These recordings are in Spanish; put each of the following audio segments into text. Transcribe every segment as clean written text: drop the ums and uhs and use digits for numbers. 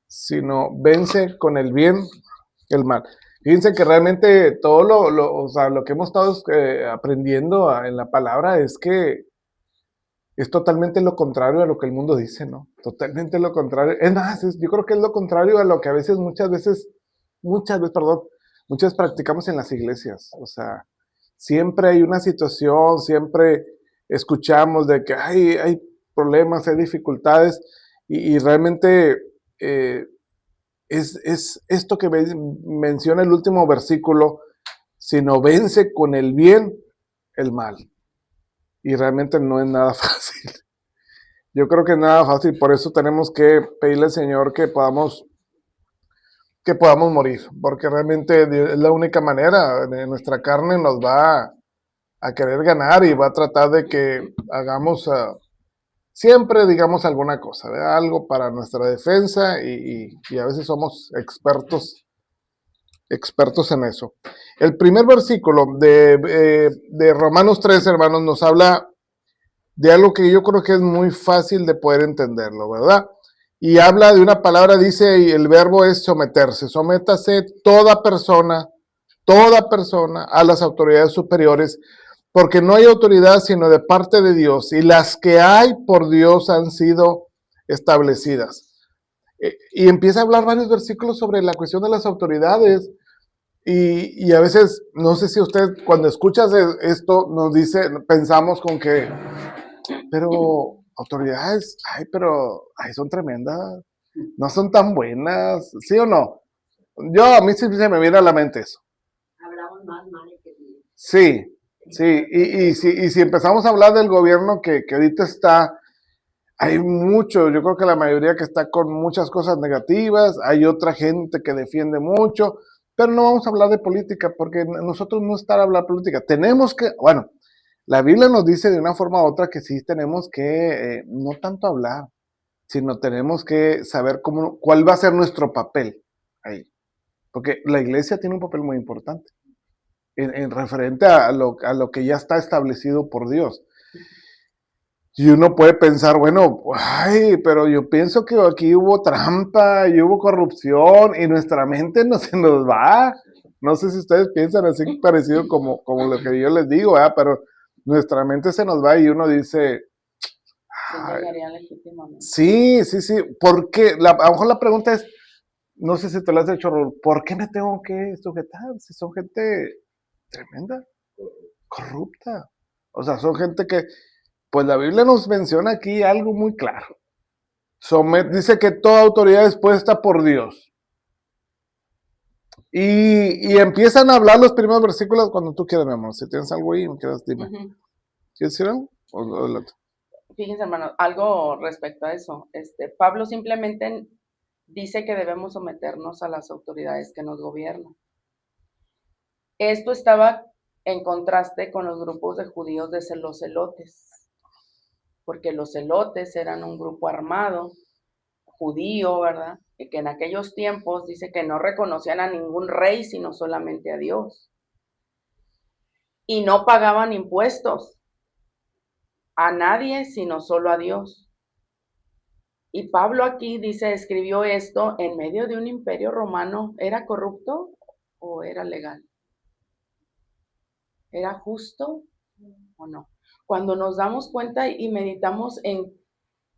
sino vence con el bien el mal. Fíjense que realmente todo o sea, lo que hemos estado aprendiendo en la palabra es que es totalmente lo contrario a lo que el mundo dice, ¿no? Totalmente lo contrario. Es más, yo creo que es lo contrario a lo que a veces, perdón, muchas veces practicamos en las iglesias. O sea, siempre hay una situación, siempre escuchamos de que hay problemas, hay dificultades, y realmente eh, es esto que menciona el último versículo, sino vence con el bien el mal. Y realmente no es nada fácil. Yo creo que es nada fácil, por eso tenemos que pedirle al Señor que podamos morir, porque realmente es la única manera. Nuestra carne nos va a querer ganar y va a tratar de que hagamos siempre, digamos, alguna cosa, ¿verdad? Algo para nuestra defensa, y a veces somos expertos en eso. El primer versículo de Romanos 3, hermanos, nos habla de algo que yo creo que es muy fácil de poder entenderlo, ¿verdad? Y habla de una palabra, dice, y el verbo es someterse. Sométase toda persona a las autoridades superiores, porque no hay autoridad sino de parte de Dios, y las que hay por Dios han sido establecidas. Y empieza a hablar varios versículos sobre la cuestión de las autoridades, y a veces, no sé si usted cuando escuchas esto nos dice, pensamos con que, pero autoridades, son tremendas, no son tan buenas, ¿sí o no? A mí sí se me viene a la mente eso. Hablamos más mal que bien. Sí, sí, si empezamos a hablar del gobierno que ahorita está, hay mucho, yo creo que la mayoría que está con muchas cosas negativas, hay otra gente que defiende mucho, pero no vamos a hablar de política, porque nosotros no estar a hablar política, tenemos que, bueno, la Biblia nos dice de una forma u otra que sí tenemos que no tanto hablar, sino tenemos que saber cuál va a ser nuestro papel ahí. Porque la iglesia tiene un papel muy importante en referente a lo que ya está establecido por Dios. Y uno puede pensar, bueno, pero yo pienso que aquí hubo trampa y hubo corrupción y nuestra mente no se nos va. No sé si ustedes piensan así parecido como lo que yo les digo, ¿verdad? Pero nuestra mente se nos va y uno dice, sí, sí, sí, ¿por qué? A lo mejor la pregunta es, no sé si te lo has hecho, ¿por qué me tengo que sujetar si son gente tremenda, corrupta? O sea, son gente que, pues la Biblia nos menciona aquí algo muy claro. Dice que toda autoridad es puesta por Dios. Y empiezan a hablar los primeros versículos cuando tú quieras, mi amor. Si tienes algo ahí, me quieras, dime. ¿Quieres decir algo? O Fíjense, hermano, algo respecto a eso. Pablo simplemente dice que debemos someternos a las autoridades que nos gobiernan. Esto estaba en contraste con los grupos de judíos de los celotes, porque los celotes eran un grupo armado, judío, ¿verdad? Y que en aquellos tiempos dice que no reconocían a ningún rey, sino solamente a Dios. Y no pagaban impuestos a nadie, sino solo a Dios. Y Pablo aquí dice, escribió esto en medio de un imperio romano. ¿Era corrupto o era legal? ¿Era justo o no? Cuando nos damos cuenta y meditamos en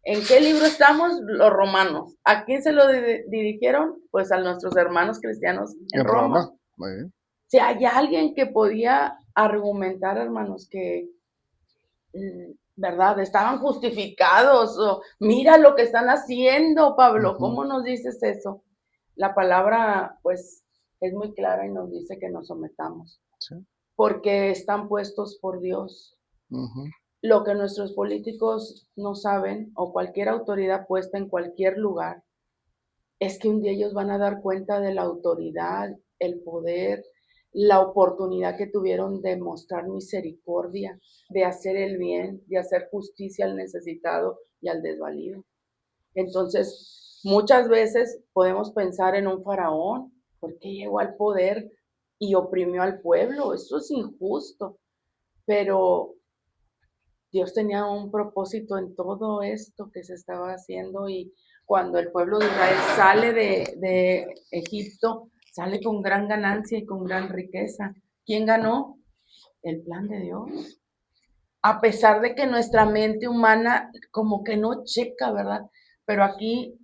qué libro estamos, los romanos. ¿A quién se lo dirigieron? Pues a nuestros hermanos cristianos en Roma. Muy bien. Si hay alguien que podía argumentar, hermanos, que ¿verdad? Estaban justificados, o mira lo que están haciendo, Pablo, ¿cómo nos dices eso? La palabra, pues, es muy clara y nos dice que nos sometamos, Sí. porque están puestos por Dios. Lo que nuestros políticos no saben, o cualquier autoridad puesta en cualquier lugar, es que un día ellos van a dar cuenta de la autoridad, el poder, la oportunidad que tuvieron de mostrar misericordia, de hacer el bien, de hacer justicia al necesitado y al desvalido. Entonces, muchas veces podemos pensar en un faraón, ¿por qué llegó al poder y oprimió al pueblo? Eso es injusto, pero Dios tenía un propósito en todo esto que se estaba haciendo, y cuando el pueblo de Israel sale de Egipto, sale con gran ganancia y con gran riqueza. ¿Quién ganó? El plan de Dios. A pesar de que nuestra mente humana como que no checa, ¿verdad? Pero aquí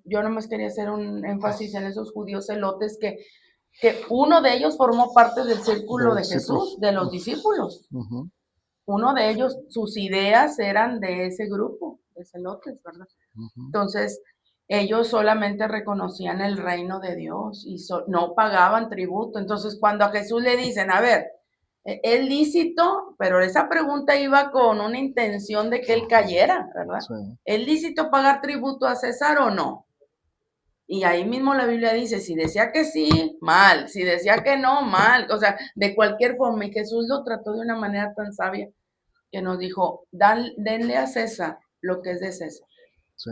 yo nomás quería hacer un énfasis en esos judíos celotes que uno de ellos formó parte del círculo de Jesús, de los discípulos. Uh-huh. Uno de ellos, sus ideas eran de ese grupo de celotes, ¿verdad? Uh-huh. Entonces, ellos solamente reconocían el reino de Dios y no pagaban tributo. Entonces, cuando a Jesús le dicen, a ver, es lícito, pero esa pregunta iba con una intención de que él cayera, ¿verdad? Sí. ¿Es lícito pagar tributo a César o no? Y ahí mismo la Biblia dice, si decía que sí, mal, si decía que no, mal, o sea, de cualquier forma, y Jesús lo trató de una manera tan sabia que nos dijo, denle a César lo que es de César, sí,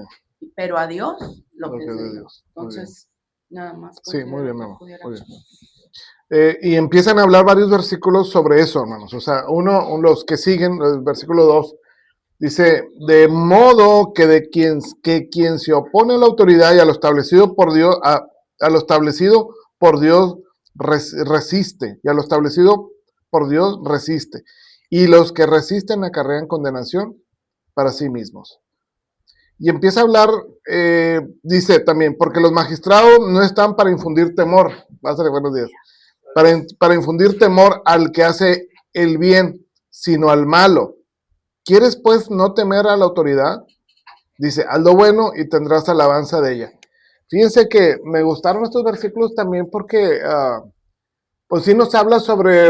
pero a Dios lo que es de Dios. Entonces, nada más. Sí, muy bien, muy bien. Y empiezan a hablar varios versículos sobre eso, hermanos. O sea, los que siguen, el versículo 2, dice, de modo que quien se opone a la autoridad y a lo establecido por Dios, a lo establecido por Dios resiste, y a lo establecido por Dios resiste. Y los que resisten acarrean condenación para sí mismos. Y empieza a hablar, dice también, porque los magistrados no están para infundir temor. Pásale, buenos días. Para infundir temor al que hace el bien, sino al malo. ¿Quieres pues no temer a la autoridad? Dice, haz lo bueno y tendrás alabanza de ella. Fíjense que me gustaron estos versículos también porque, pues sí nos habla sobre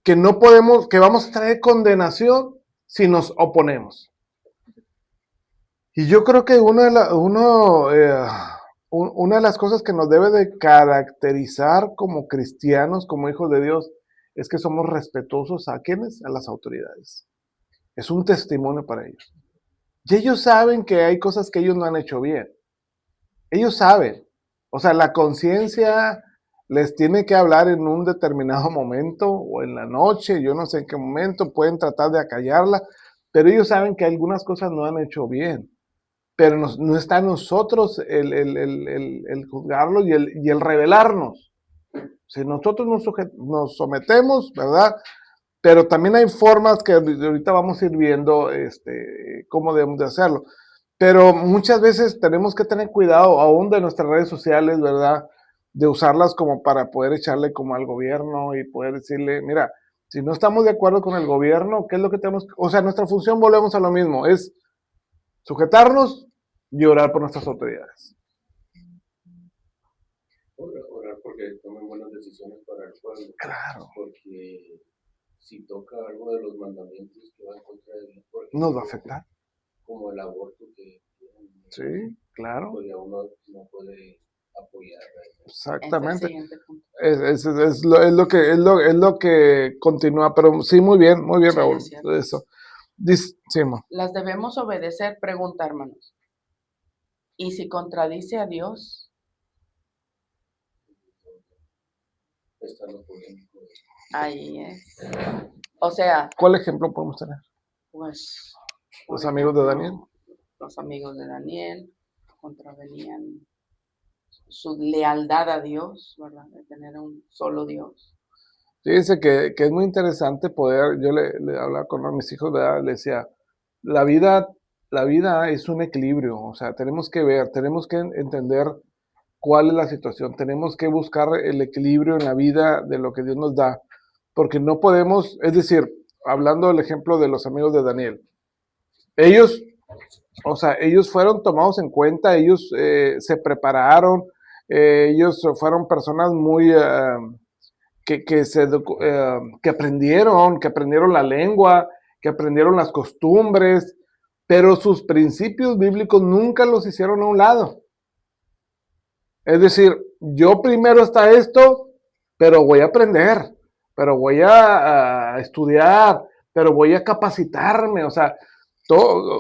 que no podemos, que vamos a traer condenación si nos oponemos. Y yo creo que una de las cosas que nos debe de caracterizar como cristianos, como hijos de Dios, es que somos respetuosos a ¿quiénes? A las autoridades. Es un testimonio para ellos. Y ellos saben que hay cosas que ellos no han hecho bien. Ellos saben. O sea, la conciencia les tiene que hablar en un determinado momento o en la noche, yo no sé en qué momento, pueden tratar de acallarla, pero ellos saben que algunas cosas no han hecho bien. Pero no está en nosotros el juzgarlo y el rebelarnos. Si nosotros nos sometemos, ¿verdad? Pero también hay formas que ahorita vamos a ir viendo cómo debemos de hacerlo. Pero muchas veces tenemos que tener cuidado, aún de nuestras redes sociales, ¿verdad? De usarlas como para poder echarle como al gobierno y poder decirle, mira, si no estamos de acuerdo con el gobierno, ¿qué es lo que tenemos? O sea, nuestra función, volvemos a lo mismo, es sujetarnos y orar por nuestras autoridades. Orar porque tomen buenas decisiones para el pueblo. Claro. Porque si toca algo de los mandamientos que va en contra de Dios, nos va a afectar. Como el aborto que sí, claro. Pues ya uno no puede apoyar. Exactamente. Es lo que continúa, pero sí, muy bien, sí, Raúl. Eso. Sí, las debemos obedecer, pregunta, hermanos. ¿Y si contradice a Dios? Está lo polémico. Ahí es. O sea. ¿Cuál ejemplo podemos tener? Pues. Los amigos de Daniel. Los amigos de Daniel contravenían su lealtad a Dios, ¿verdad? De tener un solo Dios. Fíjense que es muy interesante poder, yo le hablaba con mis hijos, ¿verdad? Le decía, la vida es un equilibrio, o sea, tenemos que entender cuál es la situación, tenemos que buscar el equilibrio en la vida de lo que Dios nos da, porque no podemos, es decir, hablando del ejemplo de los amigos de Daniel, ellos fueron tomados en cuenta, ellos se prepararon, ellos fueron personas muy... que aprendieron la lengua, que aprendieron las costumbres, pero sus principios bíblicos nunca los hicieron a un lado. Es decir, yo primero está esto, pero voy a aprender, pero voy a estudiar, pero voy a capacitarme, o sea,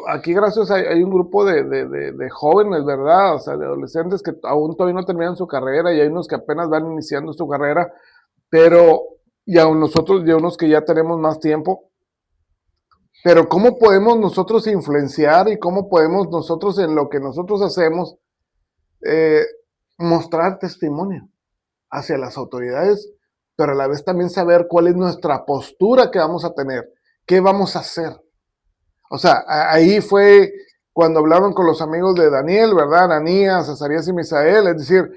aquí gracias hay un grupo de jóvenes, ¿verdad? O sea, de adolescentes que aún todavía no terminan su carrera y hay unos que apenas van iniciando su carrera, pero y a nosotros y a unos que ya tenemos más tiempo, Pero ¿cómo podemos nosotros influenciar y cómo podemos nosotros en lo que nosotros hacemos eh, mostrar testimonio hacia las autoridades, pero a la vez también saber cuál es nuestra postura que vamos a tener, qué vamos a hacer? O sea, ahí fue cuando hablaron con los amigos de Daniel, ¿verdad? Ananías, Azarías y Misael, es decir,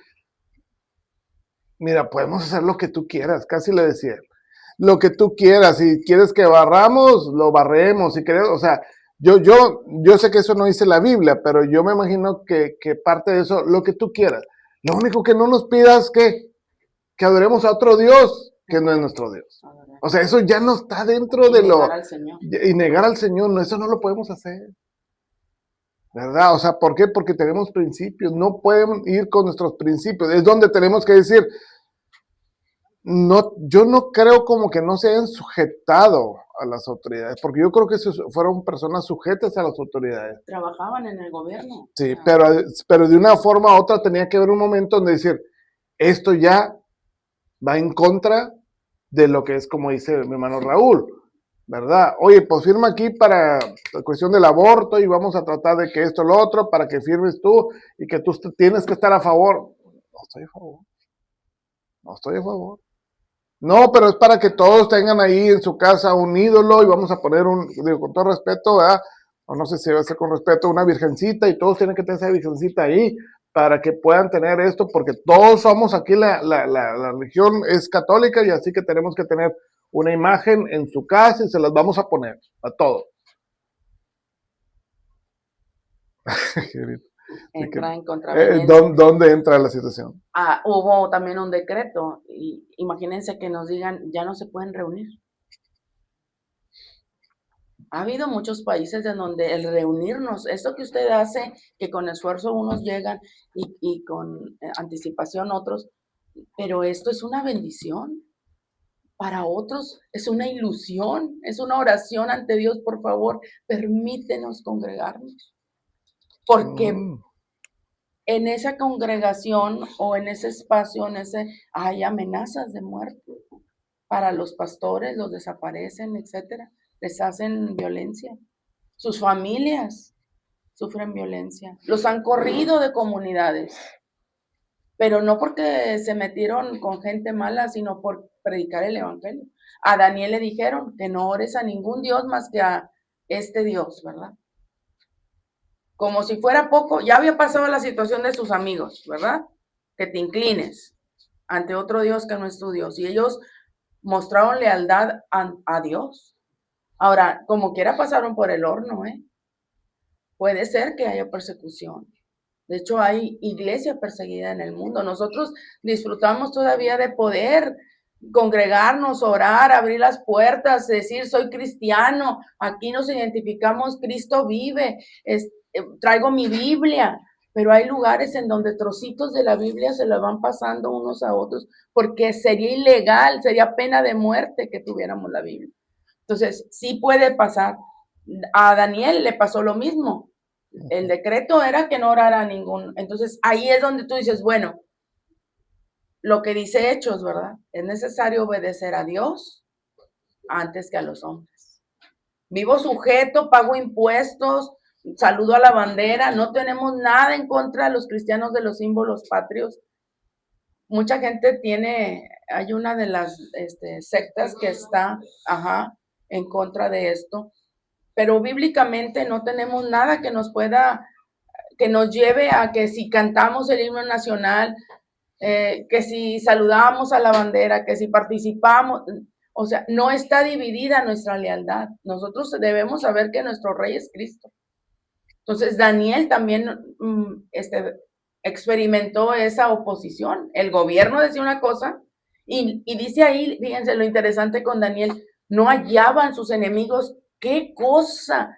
mira, podemos hacer lo que tú quieras, casi le decía, lo que tú quieras, si quieres que barramos, lo barremos, si quieres, o sea, yo sé que eso no dice la Biblia, pero yo me imagino que parte de eso, lo que tú quieras. Lo único que no nos pidas que adoremos a otro Dios que no es nuestro Dios. O sea, eso ya no está dentro de lo... Negar al Señor. Y negar al Señor, no, eso no lo podemos hacer. ¿Verdad? O sea, ¿por qué? Porque tenemos principios, no pueden ir con nuestros principios. Es donde tenemos que decir, no, yo no creo como que no se hayan sujetado a las autoridades, porque yo creo que fueron personas sujetas a las autoridades. Trabajaban en el gobierno. Sí, pero de una forma u otra tenía que haber un momento donde decir, esto ya va en contra de lo que es, como dice mi hermano Raúl, ¿verdad? Oye, pues firma aquí para la cuestión del aborto y vamos a tratar de que esto, lo otro, para que firmes tú y que tú tienes que estar a favor. No estoy a favor. No estoy a favor. No, pero es para que todos tengan ahí en su casa un ídolo y vamos a poner digo, con todo respeto, ¿verdad? O no sé si va a ser con respeto, una virgencita y todos tienen que tener esa virgencita ahí para que puedan tener esto, porque todos somos aquí, la religión es católica y así que tenemos que tener una imagen en su casa y se las vamos a poner a todos. Entra en contraveniencia. ¿Dónde entra la situación? Hubo también un decreto, y imagínense que nos digan, ya no se pueden reunir. Ha habido muchos países en donde el reunirnos, esto que usted hace, que con esfuerzo unos llegan y con anticipación otros, pero esto es una bendición. Para otros es una ilusión, es una oración ante Dios, por favor, permítenos congregarnos. Porque en esa congregación o en ese espacio, hay amenazas de muerte. Para los pastores, los desaparecen, etcétera. Les hacen violencia. Sus familias sufren violencia. Los han corrido de comunidades. Pero no porque se metieron con gente mala, sino por predicar el evangelio. A Daniel le dijeron que no ores a ningún Dios más que a este Dios, ¿verdad? Como si fuera poco, ya había pasado la situación de sus amigos, ¿verdad? Que te inclines ante otro Dios que no es tu Dios. Y ellos mostraron lealtad a Dios. Ahora, como quiera pasaron por el horno, ¿eh? Puede ser que haya persecución. De hecho, hay iglesia perseguida en el mundo. Nosotros disfrutamos todavía de poder congregarnos, orar, abrir las puertas, decir, soy cristiano, aquí nos identificamos, Cristo vive, traigo mi Biblia, pero hay lugares en donde trocitos de la Biblia se la van pasando unos a otros, porque sería ilegal, sería pena de muerte que tuviéramos la Biblia. Entonces, sí puede pasar. A Daniel le pasó lo mismo. El decreto era que no orara ningún. Entonces, ahí es donde tú dices, bueno, lo que dice Hechos, ¿verdad? Es necesario obedecer a Dios antes que a los hombres. Vivo sujeto, pago impuestos, saludo a la bandera, no tenemos nada en contra de los cristianos de los símbolos patrios. Mucha gente hay una de las sectas que está, en contra de esto, pero bíblicamente no tenemos nada que nos lleve a que si cantamos el himno nacional, que si saludamos a la bandera, que si participamos, o sea, no está dividida nuestra lealtad. Nosotros debemos saber que nuestro Rey es Cristo. Entonces, Daniel también experimentó esa oposición. El gobierno decía una cosa y dice ahí, fíjense lo interesante con Daniel, no hallaban sus enemigos qué cosa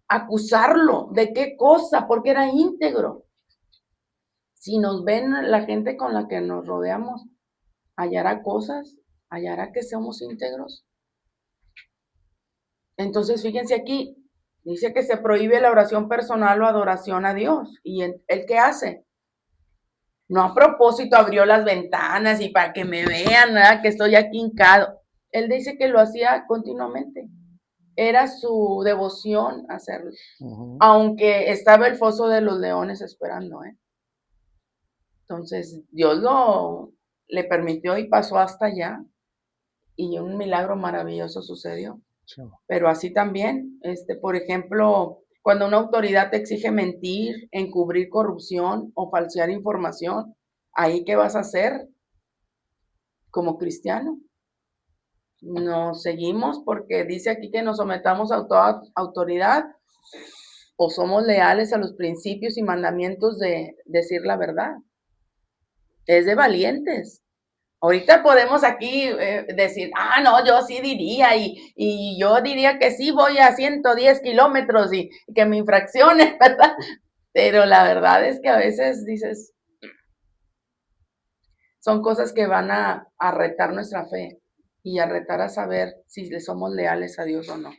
acusarlo, de qué cosa, porque era íntegro. Si nos ven la gente con la que nos rodeamos, hallará cosas, hallará que somos íntegros. Entonces, fíjense aquí, dice que se prohíbe la oración personal o adoración a Dios. ¿Y él qué hace? No a propósito abrió las ventanas y para que me vean, ¿verdad? Que estoy aquí hincado. Él dice que lo hacía continuamente. era su devoción hacerlo. Ujú. Aunque estaba el foso de los leones esperando, ¿eh? Entonces, Dios le permitió y pasó hasta allá, y un milagro maravilloso sucedió. Sí. Pero así también, por ejemplo, cuando una autoridad te exige mentir, encubrir corrupción o falsear información, ¿ahí qué vas a hacer como cristiano? Nos seguimos porque dice aquí que nos sometamos a toda autoridad, o somos leales a los principios y mandamientos de decir la verdad. Es de valientes. Ahorita podemos aquí decir, no, yo sí diría, y yo diría que sí voy a 110 kilómetros y que me infraccione, ¿verdad? Pero la verdad es que a veces dices, son cosas que van a retar nuestra fe y a retar a saber si le somos leales a Dios o no.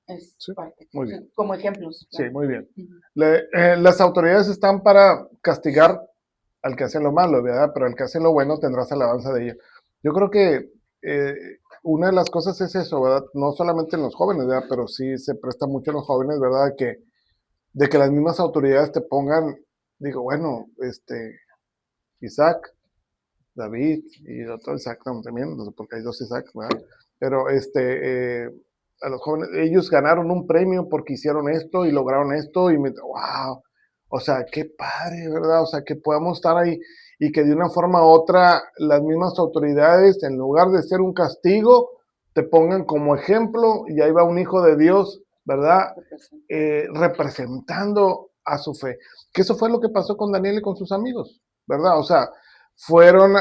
Es Sí, parte, muy bien. como ejemplos. Sí, ¿verdad? muy bien. Ujú. Las autoridades están para castigar al que hace lo malo, ¿verdad? Pero el que hace lo bueno tendrás alabanza de ella. Yo creo que una de las cosas es eso, ¿verdad? No solamente en los jóvenes, ¿verdad? Pero sí se presta mucho en los jóvenes, ¿verdad? De que las mismas autoridades te pongan, digo, bueno, Isaac, David y otro Isaac también, no sé por qué hay dos Isaac, ¿verdad? Pero a los jóvenes, ellos ganaron un premio porque hicieron esto y lograron esto y wow, o sea, qué padre, ¿verdad? O sea, que podamos estar ahí y que de una forma u otra las mismas autoridades, en lugar de ser un castigo, te pongan como ejemplo y ahí va un hijo de Dios, ¿verdad? Representando a su fe. Que eso fue lo que pasó con Daniel y con sus amigos, ¿verdad? O sea, fueron,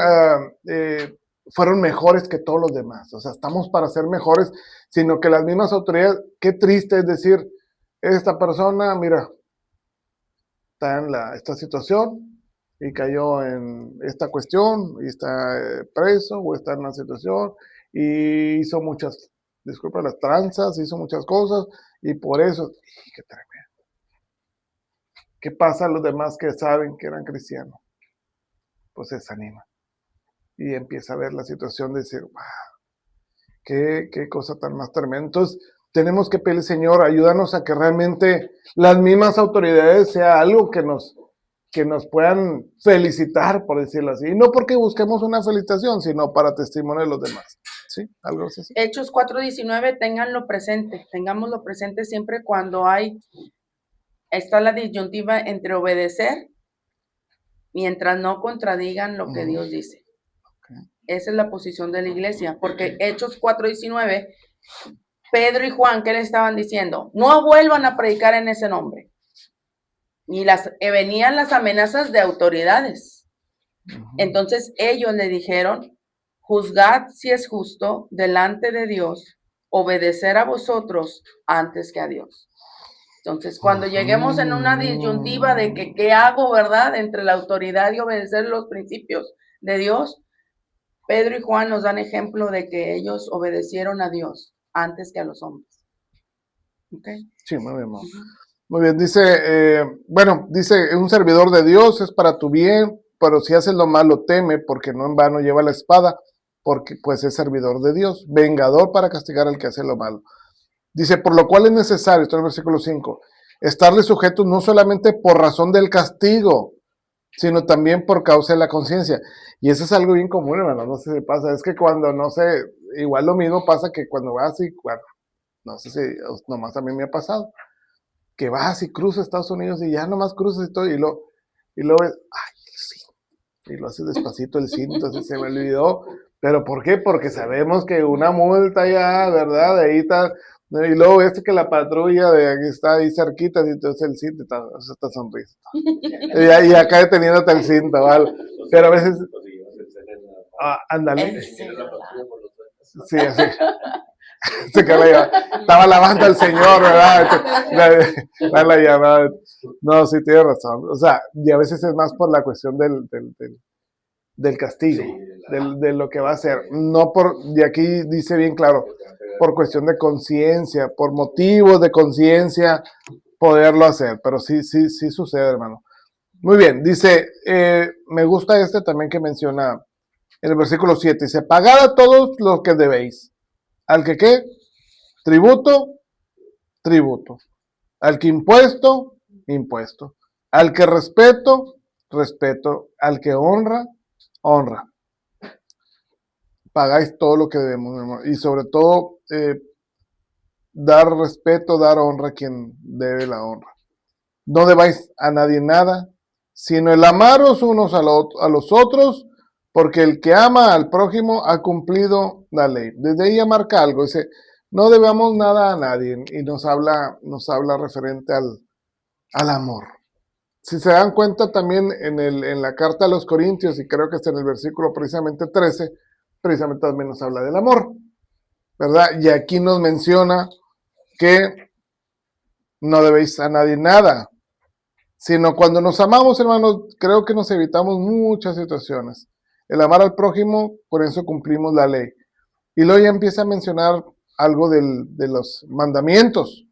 fueron mejores que todos los demás. O sea, estamos para ser mejores, sino que las mismas autoridades, qué triste es decir, esta persona, mira, está en esta situación y cayó en esta cuestión y está preso o está en una situación y hizo muchas, disculpa, las tranzas, hizo muchas cosas y por eso, qué tremendo. ¿Qué pasa a los demás que saben que eran cristianos? Pues se desanima y empieza a ver la situación de decir, wow, qué cosa tan más tremenda. Entonces, tenemos que pedirle, Señor, ayúdanos a que realmente las mismas autoridades sea algo que nos puedan felicitar, por decirlo así. Y no porque busquemos una felicitación, sino para testimonio de los demás. ¿Sí? Algo así. Hechos 4:19, tengámoslo presente siempre cuando está la disyuntiva entre obedecer mientras no contradigan lo que Dios dice. Okay. Esa es la posición de la iglesia, porque Hechos 4:19, Pedro y Juan, ¿qué le estaban diciendo? No vuelvan a predicar en ese nombre. Y venían las amenazas de autoridades. Entonces ellos le dijeron, juzgad si es justo delante de Dios obedecer a vosotros antes que a Dios. Entonces, cuando lleguemos en una disyuntiva de que qué hago, ¿verdad? Entre la autoridad y obedecer los principios de Dios, Pedro y Juan nos dan ejemplo de que ellos obedecieron a Dios antes que a los hombres. ¿Okay? Sí, muy bien. Muy bien, dice, dice, un servidor de Dios es para tu bien, pero si haces lo malo teme, porque no en vano lleva la espada, porque pues es servidor de Dios, vengador para castigar al que hace lo malo. Dice, por lo cual es necesario, esto es el versículo 5, estarle sujetos no solamente por razón del castigo, sino también por causa de la conciencia. Y eso es algo bien común, hermano, no sé si pasa, es que cuando, no sé, igual lo mismo pasa que cuando vas y, bueno, no sé si nomás a mí me ha pasado, que vas y cruzas Estados Unidos y ya nomás cruzas y todo, y lo ves, ay, el cinto, y lo haces despacito el cinto, así se me olvidó, pero ¿por qué? Porque sabemos que una multa ya, ¿verdad? De ahí está, y luego ves que la patrulla de aquí está ahí cerquita, y entonces el cinto está sonrisa. Y acá deteniéndote el cinto, ¿vale? Pero a veces, ándale. Sí, así. Estaba lavando al Señor, ¿verdad? La llamada. No, sí, tiene razón. O sea, y a veces es más por la cuestión del castigo, de lo que va a hacer. No y aquí dice bien claro, por cuestión de conciencia, por motivos de conciencia, poderlo hacer. Pero sí sucede, hermano. Muy bien, dice, me gusta también que menciona En el versículo 7 dice, pagad a todos los que debéis. Al que qué, tributo, tributo. Al que impuesto, impuesto. Al que respeto, respeto. Al que honra, honra. Pagáis todo lo que debemos, mi hermano. Y sobre todo, dar respeto, dar honra a quien debe la honra. No debáis a nadie nada, sino el amaros unos a los otros, porque el que ama al prójimo ha cumplido la ley. Desde ahí ya marca algo, dice, no debamos nada a nadie, y nos habla referente al amor. Si se dan cuenta también en la carta a los Corintios, y creo que está en el versículo precisamente 13, precisamente también nos habla del amor, ¿verdad? Y aquí nos menciona que no debéis a nadie nada, sino cuando nos amamos, hermanos, creo que nos evitamos muchas situaciones. El amar al prójimo, por eso cumplimos la ley. Y luego ya empieza a mencionar algo de los mandamientos.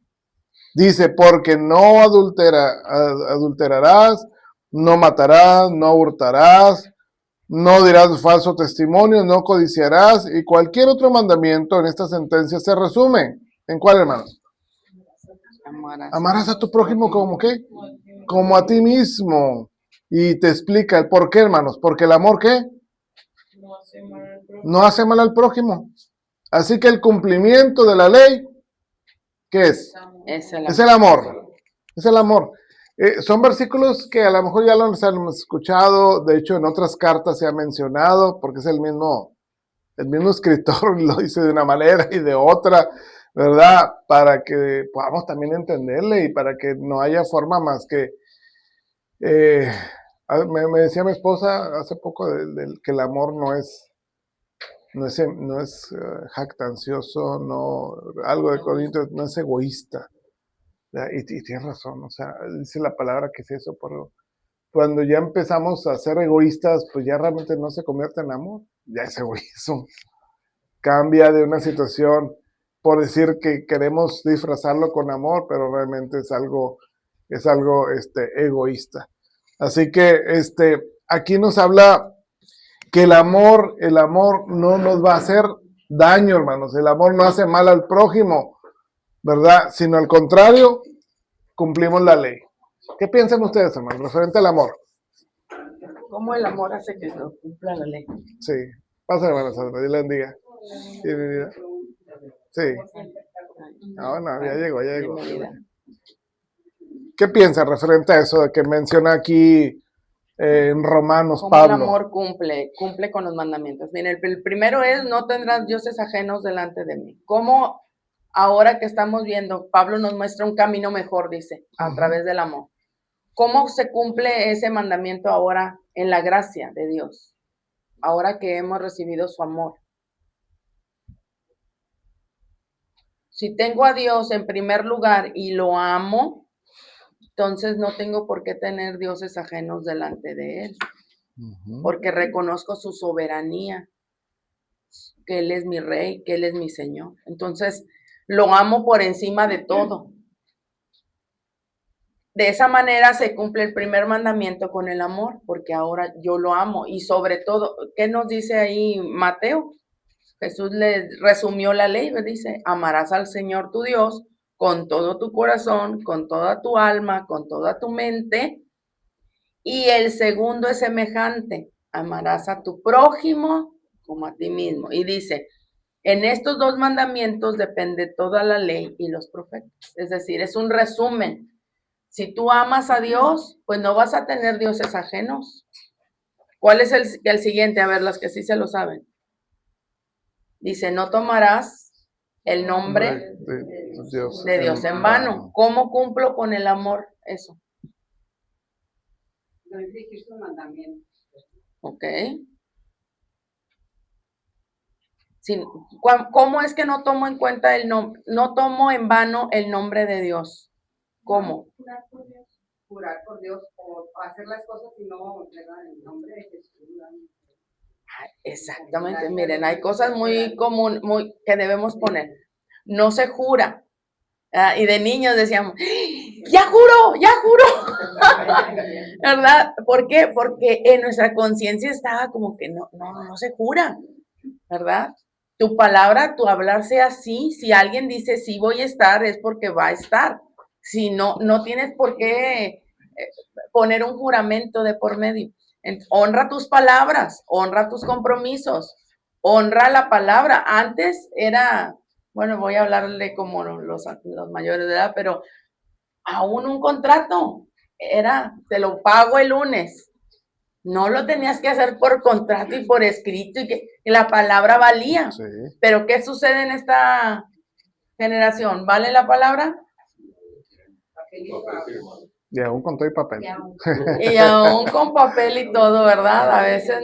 Dice, porque no adulterarás, no matarás, no hurtarás, no dirás falso testimonio, no codiciarás, y cualquier otro mandamiento en esta sentencia se resume. ¿En cuál, hermanos? Amarás a tu prójimo como qué? Como a ti mismo. Y te explica el por qué, hermanos. Porque el amor, ¿qué? No hace mal al prójimo. Así que el cumplimiento de la ley, ¿qué es? Es el amor. Es el amor. Son versículos que a lo mejor ya los han escuchado. De hecho, en otras cartas se ha mencionado, porque es el mismo escritor lo dice de una manera y de otra, ¿verdad? Para que podamos también entenderle y para que no haya forma más que... me decía mi esposa hace poco que el amor no es jactancioso, no, algo de Corintios, no es egoísta. Y tienes razón, o sea, dice la palabra que es eso, pero cuando ya empezamos a ser egoístas, pues ya realmente no se convierte en amor, ya es egoísmo. Cambia de una situación por decir que queremos disfrazarlo con amor, pero realmente es algo egoísta. Así que aquí nos habla que el amor no nos va a hacer daño, hermanos. El amor no hace mal al prójimo, ¿verdad? Sino al contrario, cumplimos la ley. ¿Qué piensan ustedes, hermanos, referente al amor? ¿Cómo el amor hace que no cumpla la ley? Sí. Pásale, hermana Sandra, Dios la bendiga. Sí. No, ya llegó. ¿Qué piensa referente a eso de que menciona aquí en Romanos Como Pablo? el amor cumple con los mandamientos. Miren, el primero es, no tendrás dioses ajenos delante de mí. ¿Cómo ahora que estamos viendo, Pablo nos muestra un camino mejor, dice, a través del amor? ¿Cómo se cumple ese mandamiento ahora en la gracia de Dios? Ahora que hemos recibido su amor. Si tengo a Dios en primer lugar y lo amo, entonces no tengo por qué tener dioses ajenos delante de Él. Porque reconozco su soberanía, que Él es mi rey, que Él es mi Señor. Entonces, lo amo por encima de todo. De esa manera se cumple el primer mandamiento con el amor, porque ahora yo lo amo. Y sobre todo, ¿qué nos dice ahí Mateo? Jesús le resumió la ley, le dice, amarás al Señor tu Dios con todo tu corazón, con toda tu alma, con toda tu mente. Y el segundo es semejante, amarás a tu prójimo como a ti mismo. Y dice, en estos dos mandamientos depende toda la ley y los profetas. Es decir, es un resumen. Si tú amas a Dios, pues no vas a tener dioses ajenos. ¿Cuál es el siguiente? A ver, las que sí se lo saben. Dice, no tomarás el nombre de Dios en vano. ¿Cómo cumplo con el amor eso? No infringir sus mandamientos. Ok. Sí, ¿cómo es que no tomo en cuenta no tomo en vano el nombre de Dios? ¿Cómo? Jurar por Dios o hacer las cosas y no en el nombre de Jesús. Exactamente, miren, hay cosas muy comunes que debemos poner. No se jura. Y de niños decíamos, ya juro, ¿verdad? ¿Por qué? Porque en nuestra conciencia estaba como que no se jura, ¿verdad? Tu palabra, tu hablar sea sí. Si alguien dice sí voy a estar, es porque va a estar. Si no, no tienes por qué poner un juramento de por medio. Honra tus palabras, honra tus compromisos, honra la palabra. Antes era, bueno, voy a hablarle como los mayores de edad, pero aún un contrato era, te lo pago el lunes. No lo tenías que hacer por contrato y por escrito y que la palabra valía. Sí. Pero ¿qué sucede en esta generación? ¿Vale la palabra? Y aún con todo y papel. Y aún con papel y todo, ¿verdad? A veces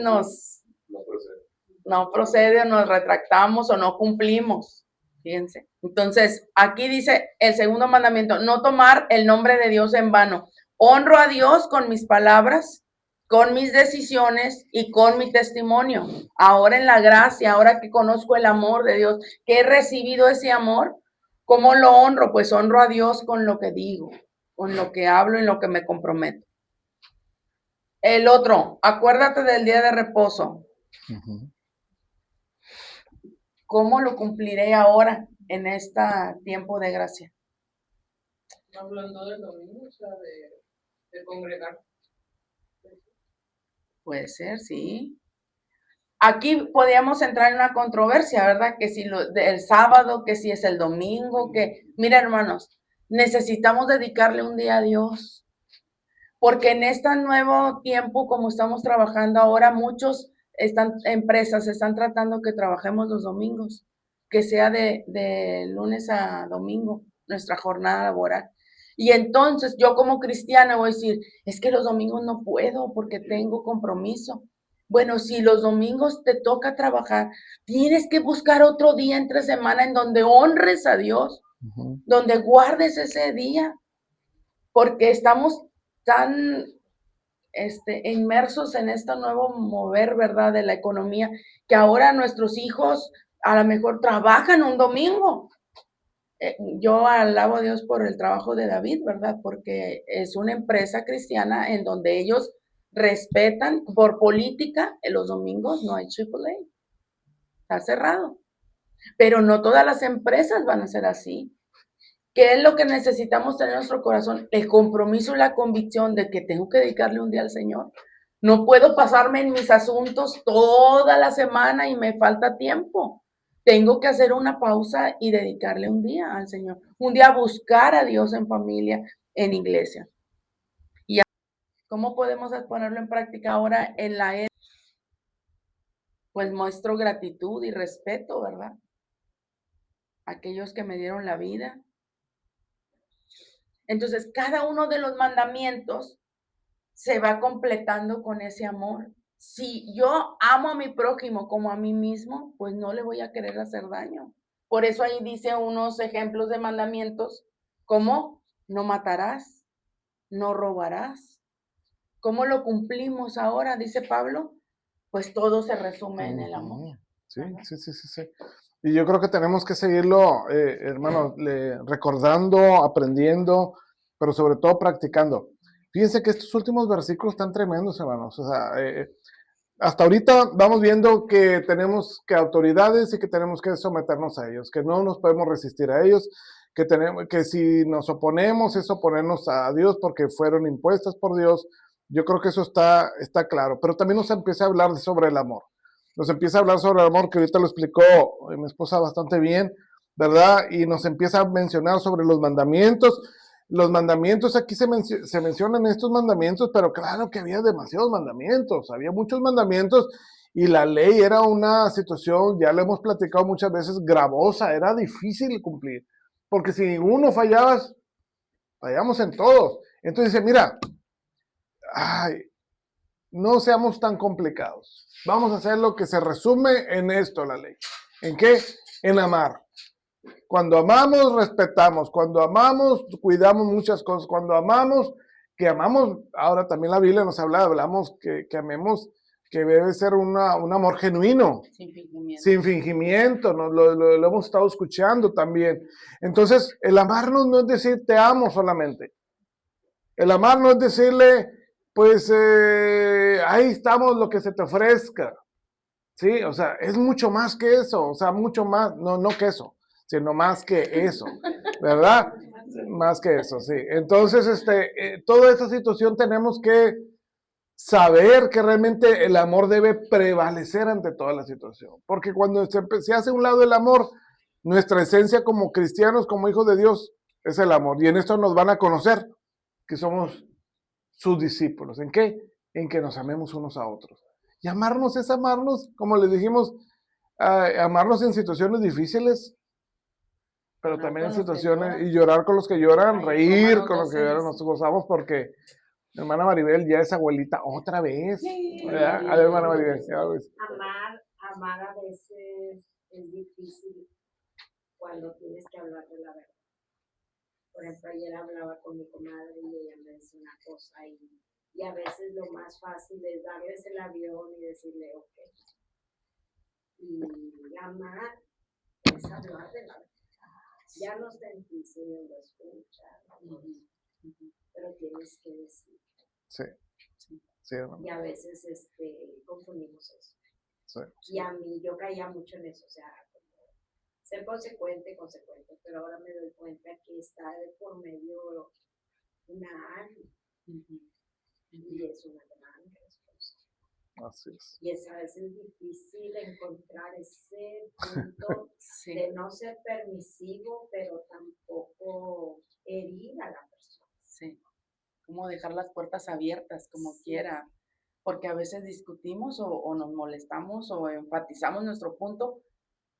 no procede o nos retractamos o no cumplimos. Fíjense. Entonces, aquí dice el segundo mandamiento, no tomar el nombre de Dios en vano. Honro a Dios con mis palabras, con mis decisiones y con mi testimonio. Ahora en la gracia, ahora que conozco el amor de Dios, que he recibido ese amor, ¿cómo lo honro? Pues honro a Dios con lo que digo, con lo que hablo y lo que me comprometo. El otro, acuérdate del día de reposo. Uh-huh. ¿Cómo lo cumpliré ahora en este tiempo de gracia? Hablando del domingo, o sea, de congregar. Puede ser, sí. Aquí podríamos entrar en una controversia, ¿verdad? Que si el sábado, que si es el domingo, que... Mira, hermanos, necesitamos dedicarle un día a Dios. Porque en este nuevo tiempo, como estamos trabajando ahora, empresas están tratando que trabajemos los domingos, que sea de lunes a domingo, nuestra jornada laboral. Y entonces yo como cristiana voy a decir, es que los domingos no puedo porque tengo compromiso. Bueno, si los domingos te toca trabajar, tienes que buscar otro día entre semana en donde honres a Dios, uh-huh, donde guardes ese día, porque estamos tan inmersos en este nuevo mover, ¿verdad?, de la economía, que ahora nuestros hijos a lo mejor trabajan un domingo. Yo alabo a Dios por el trabajo de David, ¿verdad?, porque es una empresa cristiana en donde ellos respetan por política, en los domingos no hay AAA, está cerrado. Pero no todas las empresas van a ser así. ¿Qué es lo que necesitamos tener en nuestro corazón? El compromiso y la convicción de que tengo que dedicarle un día al Señor. No puedo pasarme en mis asuntos toda la semana y me falta tiempo. Tengo que hacer una pausa y dedicarle un día al Señor. Un día a buscar a Dios en familia, en iglesia. ¿Y cómo podemos ponerlo en práctica ahora en la era? Pues muestro gratitud y respeto, ¿verdad? Aquellos que me dieron la vida. Entonces, cada uno de los mandamientos se va completando con ese amor. Si yo amo a mi prójimo como a mí mismo, pues no le voy a querer hacer daño. Por eso ahí dice unos ejemplos de mandamientos, como no matarás, no robarás. ¿Cómo lo cumplimos ahora? Dice Pablo, pues todo se resume en el amor. Sí. Y yo creo que tenemos que seguirlo, hermano, recordando, aprendiendo, pero sobre todo practicando. Fíjense que estos últimos versículos están tremendos, hermanos. O sea, hasta ahorita vamos viendo que tenemos que autoridades y que tenemos que someternos a ellos, que no nos podemos resistir a ellos, que si nos oponemos es oponernos a Dios porque fueron impuestas por Dios. Yo creo que eso está claro. Pero también nos empieza a hablar sobre el amor. Nos empieza a hablar sobre el amor, que ahorita lo explicó mi esposa bastante bien, ¿verdad? Y nos empieza a mencionar sobre los mandamientos. Los mandamientos, aquí se mencionan estos mandamientos, pero claro que había demasiados mandamientos, había muchos mandamientos y la ley era una situación, ya lo hemos platicado muchas veces, gravosa, era difícil cumplir, porque si uno fallamos en todos. Entonces dice, mira, no seamos tan complicados. Vamos a hacer lo que se resume en esto, la ley. ¿En qué? En amar. Cuando amamos, respetamos. Cuando amamos, cuidamos muchas cosas. Cuando amamos, ahora también la Biblia nos hablamos que amemos, que debe ser un amor genuino. Sin fingimiento. Lo hemos estado escuchando también. Entonces, el amarnos no es decir te amo solamente. El amar no es decirle, pues ahí estamos, lo que se te ofrezca. Sí, o sea, es mucho más que eso, o sea, mucho más, no que eso, sino más que eso, ¿verdad? Más que eso, sí. Entonces, toda esta situación tenemos que saber que realmente el amor debe prevalecer ante toda la situación, porque cuando se hace a un lado el amor, nuestra esencia como cristianos, como hijos de Dios, es el amor, y en esto nos van a conocer que somos sus discípulos. ¿En qué? En que nos amemos unos a otros. Y amarnos es amarnos, como les dijimos, amarnos en situaciones difíciles, pero Llorar también en con los que situaciones, lloran. y llorar con los que lloran, Ay, reír Romanos con los que 12 lloran, dice. nos gozamos porque mi hermana Maribel ya es abuelita otra vez. Sí. ¿Verdad? A ver, hermana Maribel, ya ves. Amar a veces es difícil cuando tienes que hablar de la verdad. Por ejemplo, ayer hablaba con mi comadre y ella me decía una cosa y a veces lo más fácil es darles el avión y decirle, ok. Y amar es hablar de la verdad. Ya no está en ti si no lo escuchas, pero tienes que decir. Sí, sí, hermano. Y a veces confundimos eso. Sí. Y a mí yo caía mucho en eso, o sea, como ser consecuente, pero ahora me doy cuenta que está de por medio una alma y es una gran responsabilidad. Así es. Y es a veces difícil encontrar ese punto Sí. de no ser permisivo, pero tampoco herir a la persona. Sí. Como dejar las puertas abiertas, como Sí. quiera. Porque a veces discutimos o nos molestamos o enfatizamos nuestro punto,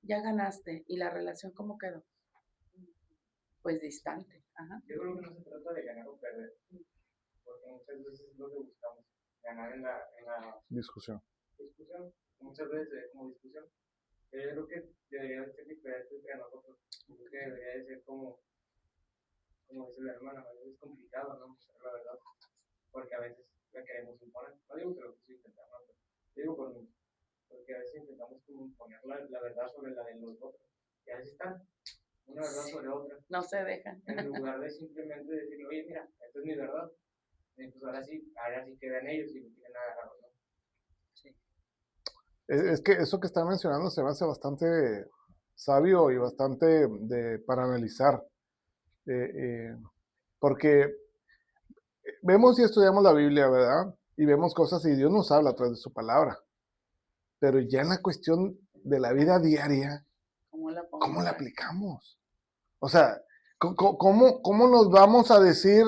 ya ganaste. ¿Y la relación cómo quedó? Pues distante. Ajá. Yo creo que no se trata de ganar o perder, porque muchas veces es lo que buscamos, ganar en la Discusión. discusión, muchas veces se ve como discusión, pero yo creo que debería de ser diferente entre nosotros, yo creo que debería de ser como dice la hermana, a veces es complicado, ¿no? La verdad, porque a veces la queremos imponer, no digo que lo que intentamos, digo porque a veces intentamos como imponer la verdad sobre la de los otros, y a veces están una verdad sobre otra. No se dejan. En lugar de simplemente decirle, oye, mira, esta es mi verdad. Y pues ahora sí quedan ellos y no tienen nada de razón. Sí. Es que eso que está mencionando se me hace bastante sabio y bastante para analizar. Porque vemos y estudiamos la Biblia, ¿verdad? Y vemos cosas y Dios nos habla a través de su palabra. Pero ya en la cuestión de la vida diaria, ¿cómo la aplicamos? O sea, ¿cómo nos vamos a decir,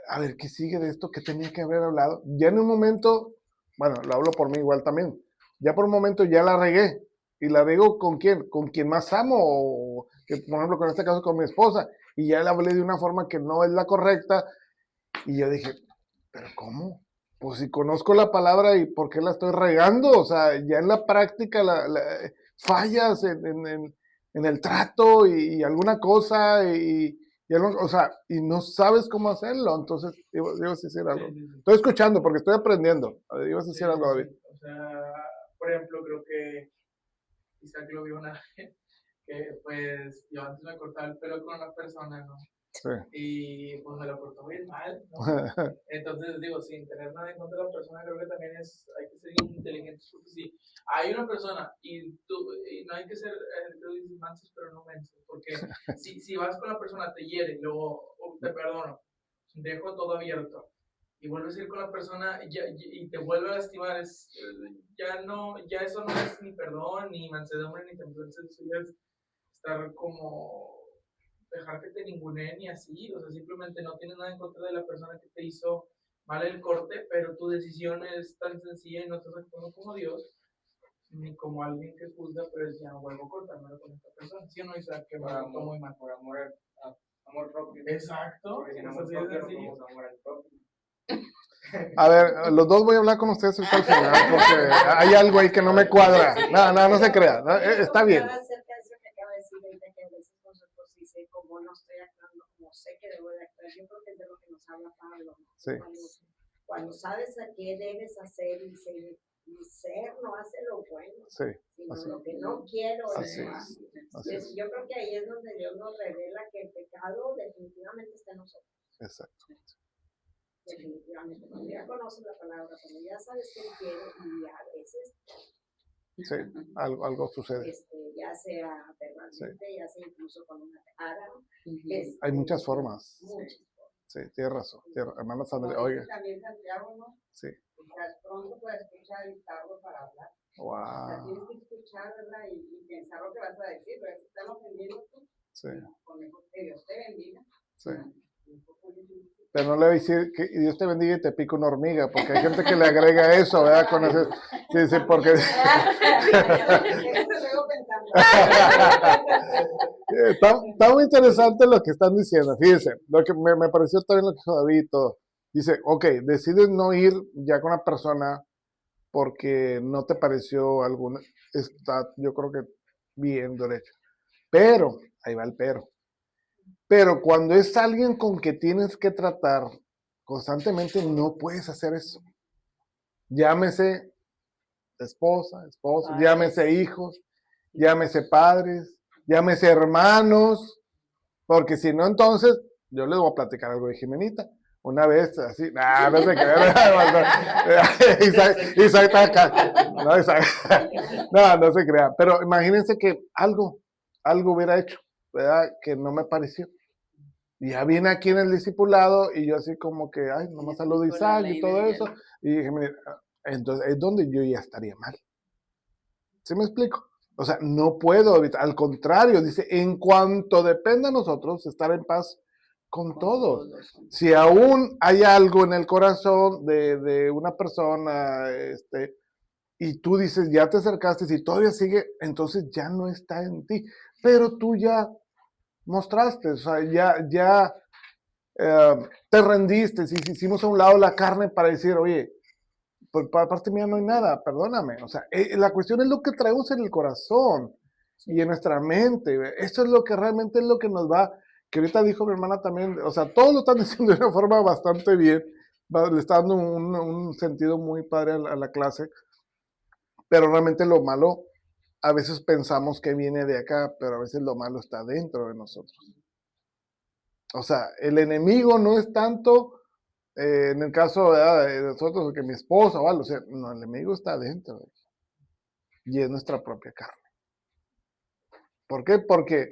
a ver, ¿qué sigue de esto que tenía que haber hablado? Ya en un momento, bueno, lo hablo por mí igual también, ya por un momento ya la regué. ¿Y la rego con quién? Con quien más amo, o que por ejemplo, en este caso con mi esposa, y ya le hablé de una forma que no es la correcta, y yo dije, ¿pero cómo? Pues si conozco la palabra, ¿y por qué la estoy regando? O sea, ya en la práctica fallas en el trato y alguna cosa, o sea, y no sabes cómo hacerlo. Entonces, ibas a decir algo. Estoy escuchando porque estoy aprendiendo. Ibas a decir algo, David. O sea, por ejemplo, creo que Isaac lo vio una vez, que pues yo antes me cortaba el pelo con una persona, ¿no? Sí. Y pues me lo cortó bien mal, ¿no? Entonces digo, sin tener nada en contra de la persona, creo que también hay que ser inteligentes, porque si hay una persona y no hay que ser, tú dices mansos, pero no mensos, porque si vas con la persona, te hiere, luego te perdono, dejo todo abierto, y vuelves a ir con la persona y te vuelve a lastimar, ya eso no es ni perdón, ni mansedumbre, ni templanza, eso ya es estar como dejar que te ninguneen y así, o sea, simplemente no tienes nada en contra de la persona que te hizo mal el corte, pero tu decisión es tan sencilla y no estás actuando como Dios, ni como alguien que juzga, pero ya no vuelvo a cortarme con esta persona, ¿sí o no? Isaac, que me trató muy mal. Por amor propio. Exacto. Porque si no amor propio, no somos amor al propio. A ver, los dos voy a hablar con ustedes ahorita al final, porque hay algo ahí que no me cuadra. No se crea. Está bien. Acerca de eso que acaba de decir ahorita, que a veces nosotros dice, como no estoy actuando como sé que debo de actuar, yo creo que es de lo que nos habla Pablo, ¿no? Sí. Cuando sabes a qué debes hacer y ser no hace lo bueno, sí, sino así. lo que no quiero Así es. es. Yo creo que ahí es donde Dios nos revela que el pecado definitivamente está en nosotros. Exacto. definitivamente. Cuando ya conoces la palabra, cuando ya sabes qué quiere y a veces Sí, algo sucede. ya sea verbalmente, ya sea incluso con una cara. Hay muchas formas. Muchas. Sí, tienes razón. Hermana Sandra, Como dice oiga. también Santiago, ¿no? Sí. O sea, pronto puedes escuchar y tarde para hablar. O sea, tienes Wow. que escuchar, ¿verdad? Y pensar lo que vas a decir, pero si están ofendiendo tú, Sí, con mejor que Dios te bendiga. sí. Mejor pones- Pero no le voy a decir que Dios te bendiga y te pica una hormiga, porque hay gente que le agrega eso, ¿verdad? Con ese, sí, sí, porque Eso luego pensando. está muy interesante lo que están diciendo. Fíjense, lo que me pareció también lo que dijo David y todo. Dice, ok, decides no ir ya con una persona porque no te pareció alguna, está, yo creo que bien derecho. Pero, ahí va el pero. Pero cuando es alguien con que tienes que tratar constantemente, no puedes hacer eso. Llámese esposa, esposo, Padres. llámese hijos, llámese padres, llámese hermanos, porque si no, entonces, yo les voy a platicar algo de Jimenita. Una vez, así, no se crea. Isaac está acá. No, Isaac, no se crea. Pero imagínense que algo hubiera hecho, ¿verdad? Que no me pareció. Y ya viene aquí en el discipulado y yo así como que, ay, nomás saludo a Isaac y todo eso. Y dije, mire, entonces es donde yo ya estaría mal. ¿Sí me explico? O sea, no puedo evitar, al contrario, dice, en cuanto dependa de nosotros, estar en paz con todos. Si aún hay algo en el corazón de una persona, y tú dices, ya te acercaste, si todavía sigue, entonces ya no está en ti. Pero tú ya mostraste, o sea, ya te rendiste, si hicimos a un lado la carne para decir, oye, por parte mía no hay nada, perdóname. O sea, la cuestión es lo que traemos en el corazón y en nuestra mente. Eso es lo que realmente es lo que nos va, que ahorita dijo mi hermana también, o sea, todos lo están diciendo de una forma bastante bien, le está dando un sentido muy padre a la clase, pero realmente lo malo, a veces pensamos que viene de acá, pero a veces lo malo está dentro de nosotros. O sea, el enemigo no es tanto, en el caso de nosotros, que mi esposa o algo, o sea, no, el enemigo está adentro y es nuestra propia carne. ¿Por qué? Porque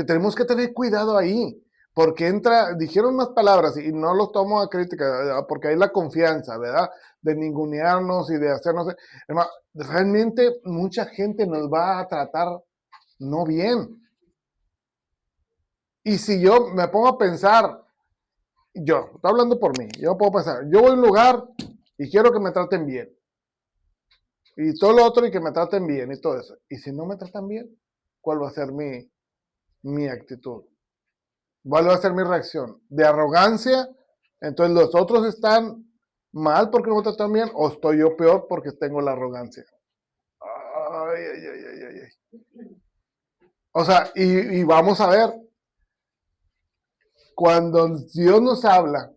tenemos que tener cuidado ahí, porque dijeron unas palabras y no los tomo a crítica, porque hay la confianza, ¿verdad? De ningunearnos y de hacernos, hermano, realmente mucha gente nos va a tratar no bien. Y si yo me pongo a pensar, estoy hablando por mí, yo puedo pensar, yo voy a un lugar y quiero que me traten bien. Y todo lo otro y que me traten bien y todo eso. Y si no me tratan bien, ¿cuál va a ser mi actitud? ¿Cuál va a ser mi reacción? ¿De arrogancia? Entonces los otros están mal porque no me tratan bien, o estoy yo peor porque tengo la arrogancia. Ay. O sea, y vamos a ver, cuando Dios nos habla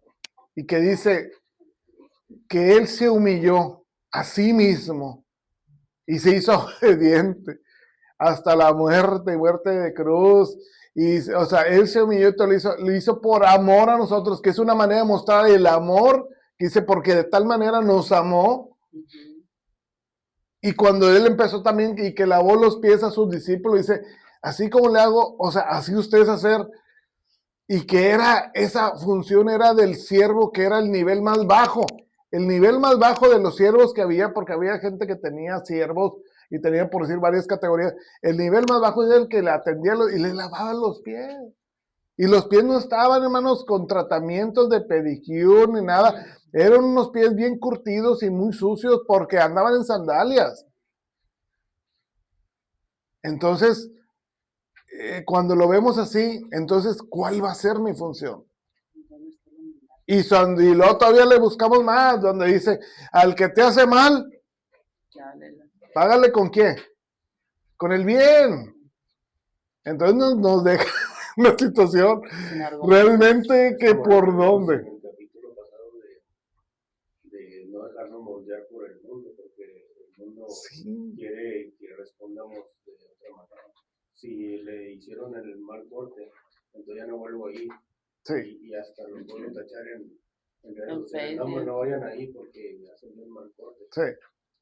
y que dice que Él se humilló a sí mismo y se hizo obediente hasta la muerte de cruz, y, o sea, Él se humilló y lo hizo por amor a nosotros, que es una manera de mostrar el amor, que dice, porque de tal manera nos amó. Y cuando Él empezó también y que lavó los pies a sus discípulos, dice, así como le hago, o sea, así ustedes hacer. Y que esa función era del siervo, que era el nivel más bajo. El nivel más bajo de los siervos que había, porque había gente que tenía siervos y tenía, por decir, varias categorías. El nivel más bajo es el que le atendía y le lavaba los pies. Y los pies no estaban, hermanos, con tratamientos de pedicure ni nada. Eran unos pies bien curtidos y muy sucios porque andaban en sandalias. Entonces, cuando lo vemos así, entonces, ¿cuál va a ser mi función? Y luego todavía le buscamos más, donde dice, al que te hace mal, págale con qué, con el bien. Entonces nos deja una situación realmente que por dónde. En el capítulo pasado de no dejarnos moldear por el mundo, porque el mundo quiere que respondamos de otra manera. Si le hicieron el mal corte, entonces ya no vuelvo a ir. Sí. Y hasta lo puedo tachar en redes sociales. No, no vayan ahí porque hacen bien mal corte. Sí,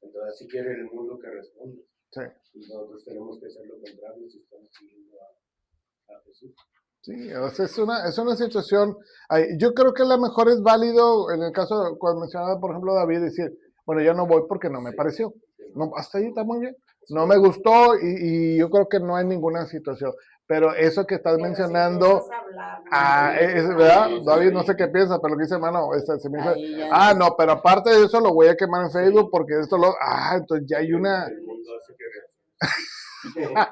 Entonces, si quiere el mundo que responda. sí. Y nosotros tenemos que hacer lo contrario si estamos siguiendo a Jesús. Sí, o sea, es una situación, yo creo que a lo mejor es válido en el caso, cuando mencionaba, por ejemplo, David, decir, bueno, yo no voy porque no me pareció. No, hasta ahí está muy bien. No me gustó y yo creo que no hay ninguna situación. Pero eso que estás Pero mencionando, si empiezas a hablar, ¿verdad? Sí, David, sí. no sé qué piensa, pero lo que dice, hermano, se me dice, Ahí ya no, pero aparte de eso lo voy a quemar en Facebook porque esto entonces ya hay una... El mundo hace que reaccione.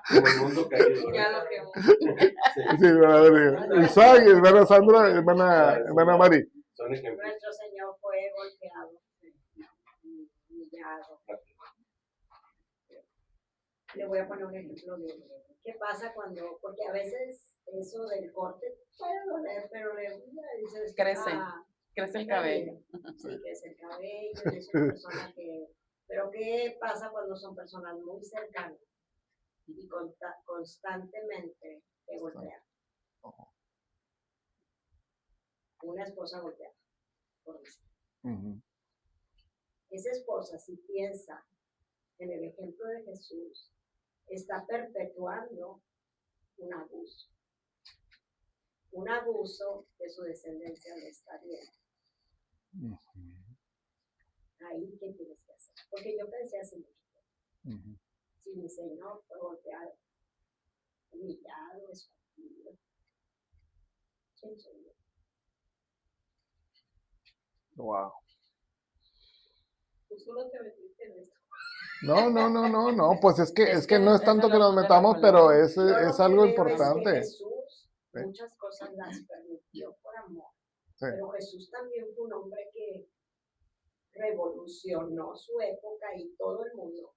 Como el mundo caído. ya lo que Sí, ¿verdad? Isaac, hermana Sandra, hermana Mari. Son ejemplos. nuestro Señor fue golpeado, humillado. Le voy a poner un ejemplo de qué pasa cuando, porque a veces eso del corte puede doler, pero le dices, crece el cabello. Sí, crece el cabello, y es una persona que, pero qué pasa cuando son personas muy cercanas y constantemente te golpean. Una esposa golpeada, por decir. Esa esposa, si piensa en el ejemplo de Jesús, está perpetuando un abuso. Un abuso que su descendencia le está viendo. Ahí, ¿qué tienes que hacer? Porque yo pensé hace mucho tiempo. Si mi Señor fue golpeado, humillado, escondido, ¿quién soy yo? Wow. Tú solo te metiste en esto. No, pues es que no es es tanto de que lo- nos de la metamos, palabra. pero es Yo lo que algo veo importante. Es que Jesús Sí. muchas cosas las permitió por amor, Sí. pero Jesús también fue un hombre que revolucionó su época y todo el mundo,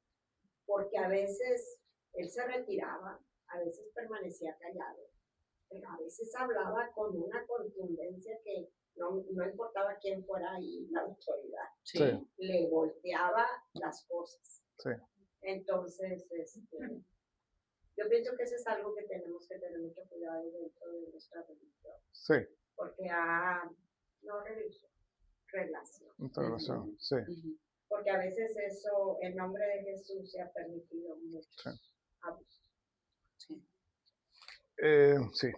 porque a veces él se retiraba, a veces permanecía callado, pero a veces hablaba con una contundencia que no importaba quién fuera ahí la autoridad, Sí. le volteaba las cosas. Sí. Entonces, yo pienso que eso es algo que tenemos que tener mucho cuidado dentro de nuestra religión, Sí, porque no religión, relación. sí. Porque a veces eso, en nombre de Jesús, se ha permitido muchos abusos. Sí. Sí.